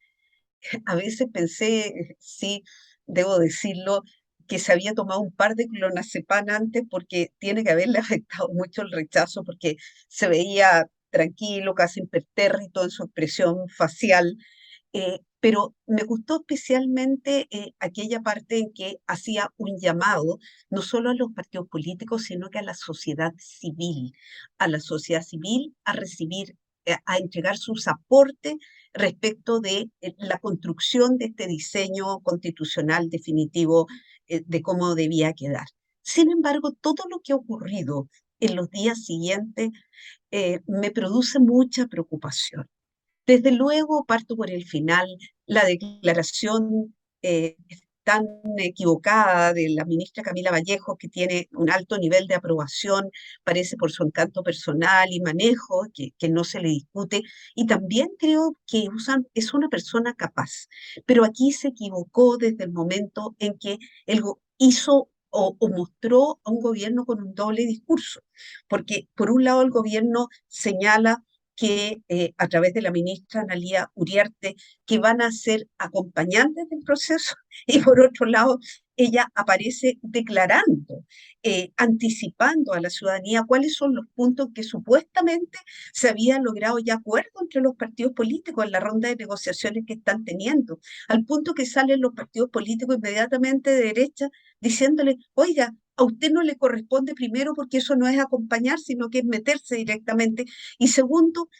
A veces pensé, sí, debo decirlo, que se había tomado un par de clonazepam antes porque tiene que haberle afectado mucho el rechazo porque se veía tranquilo, casi impertérrito en su expresión facial. Pero me gustó especialmente aquella parte en que hacía un llamado no solo a los partidos políticos, sino que a la sociedad civil a recibir, a entregar sus aportes respecto de la construcción de este diseño constitucional definitivo de cómo debía quedar. Sin embargo, todo lo que ha ocurrido en los días siguientes me produce mucha preocupación. Desde luego, parto por el final, la declaración tan equivocada de la ministra Camila Vallejo, que tiene un alto nivel de aprobación, parece por su encanto personal y manejo, que no se le discute, y también creo que es una persona capaz, pero aquí se equivocó desde el momento en que hizo o mostró a un gobierno con un doble discurso, porque por un lado el gobierno señala que a través de la ministra Analía Uriarte, que van a ser acompañantes del proceso, y por otro lado, ella aparece declarando, anticipando a la ciudadanía cuáles son los puntos que supuestamente se había logrado ya acuerdo entre los partidos políticos en la ronda de negociaciones que están teniendo, al punto que salen los partidos políticos inmediatamente de derecha diciéndole, oiga, a usted no le corresponde primero porque eso no es acompañar, sino que es meterse directamente. Y segundo,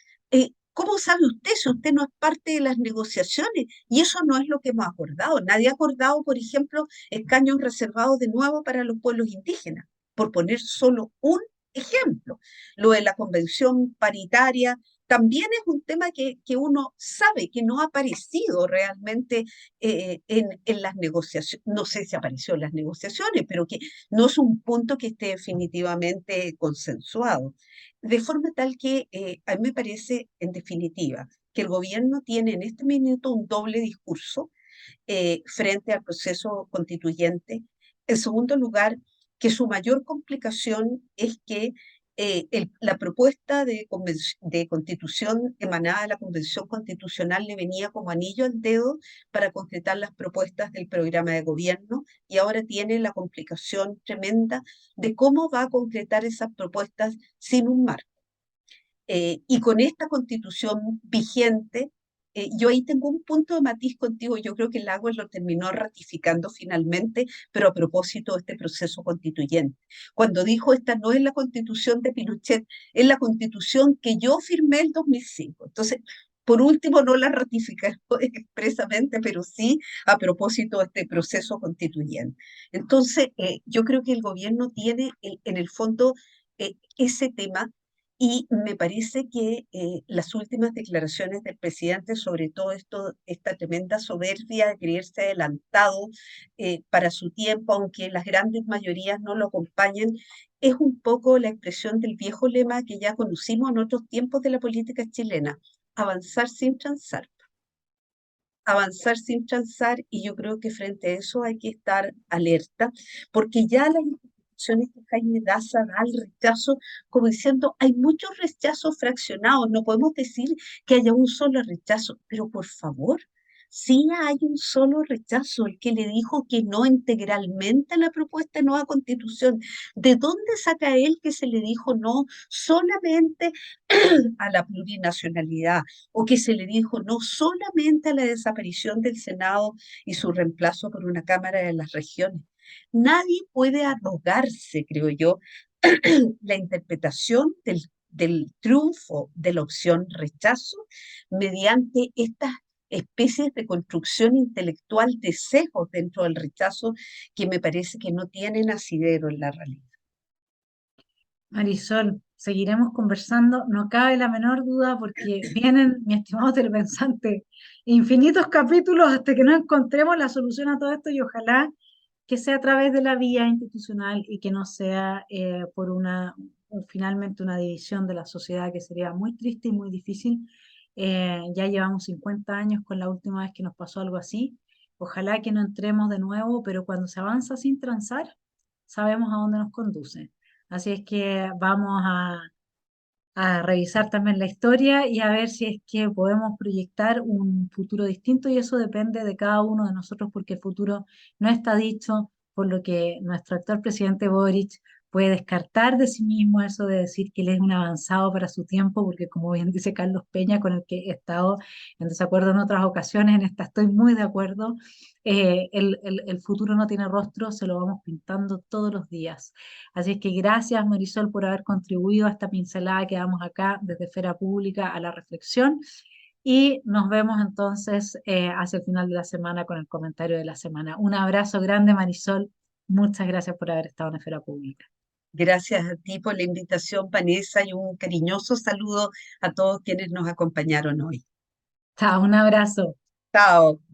¿cómo sabe usted si usted no es parte de las negociaciones? Y eso no es lo que hemos acordado. Nadie ha acordado, por ejemplo, escaños reservados de nuevo para los pueblos indígenas, por poner solo un ejemplo. Lo de la convención paritaria también es un tema que uno sabe que no ha aparecido realmente en las negociaciones. No sé si apareció en las negociaciones, pero que no es un punto que esté definitivamente consensuado. De forma tal que a mí me parece, en definitiva, que el gobierno tiene en este minuto un doble discurso frente al proceso constituyente. En segundo lugar, que su mayor complicación es que la propuesta de constitución emanada de la Convención Constitucional le venía como anillo al dedo para concretar las propuestas del programa de gobierno y ahora tiene la complicación tremenda de cómo va a concretar esas propuestas sin un marco. Y con esta constitución vigente, yo ahí tengo un punto de matiz contigo, yo creo que Lagos lo terminó ratificando finalmente, pero a propósito de este proceso constituyente. Cuando dijo, esta no es la constitución de Pinochet, es la constitución que yo firmé el 2005. Entonces, por último, no la ratificó expresamente, pero sí a propósito de este proceso constituyente. Entonces, yo creo que el gobierno tiene en el fondo ese tema Y me parece que las últimas declaraciones del presidente, sobre todo esta tremenda soberbia de creerse adelantado para su tiempo, aunque las grandes mayorías no lo acompañen, es un poco la expresión del viejo lema que ya conocimos en otros tiempos de la política chilena: avanzar sin transar. Avanzar sin transar, y yo creo que frente a eso hay que estar alerta, porque ya las instituciones que Jaime Daza da al rechazo, como diciendo, hay muchos rechazos fraccionados, no podemos decir que haya un solo rechazo, pero por favor, sí hay un solo rechazo, el que le dijo que no integralmente a la propuesta de nueva constitución. ¿De dónde saca él que se le dijo no solamente a la plurinacionalidad, o que se le dijo no solamente a la desaparición del Senado y su reemplazo por una Cámara de las Regiones? Nadie puede arrogarse, creo yo, la interpretación del triunfo de la opción rechazo mediante estas especies de construcción intelectual de sesgos dentro del rechazo que me parece que no tienen asidero en la realidad. Marisol, seguiremos conversando, no cabe la menor duda porque vienen, mi estimado telepensante, infinitos capítulos hasta que no encontremos la solución a todo esto y ojalá que sea a través de la vía institucional y que no sea por finalmente una división de la sociedad que sería muy triste y muy difícil. Ya llevamos 50 años con la última vez que nos pasó algo así. Ojalá que no entremos de nuevo, pero cuando se avanza sin transar, sabemos a dónde nos conduce. Así es que vamos a revisar también la historia y a ver si es que podemos proyectar un futuro distinto y eso depende de cada uno de nosotros porque el futuro no está dicho, por lo que nuestro actual presidente Boric puede descartar de sí mismo eso de decir que él es un avanzado para su tiempo, porque como bien dice Carlos Peña, con el que he estado en desacuerdo en otras ocasiones, en esta estoy muy de acuerdo, el futuro no tiene rostro, se lo vamos pintando todos los días. Así es que gracias, Marisol, por haber contribuido a esta pincelada que damos acá desde Esfera Pública a la reflexión. Y nos vemos entonces hacia el final de la semana con el comentario de la semana. Un abrazo grande, Marisol. Muchas gracias por haber estado en Esfera Pública. Gracias a ti por la invitación, Vanessa, y un cariñoso saludo a todos quienes nos acompañaron hoy. Chao, un abrazo. Chao.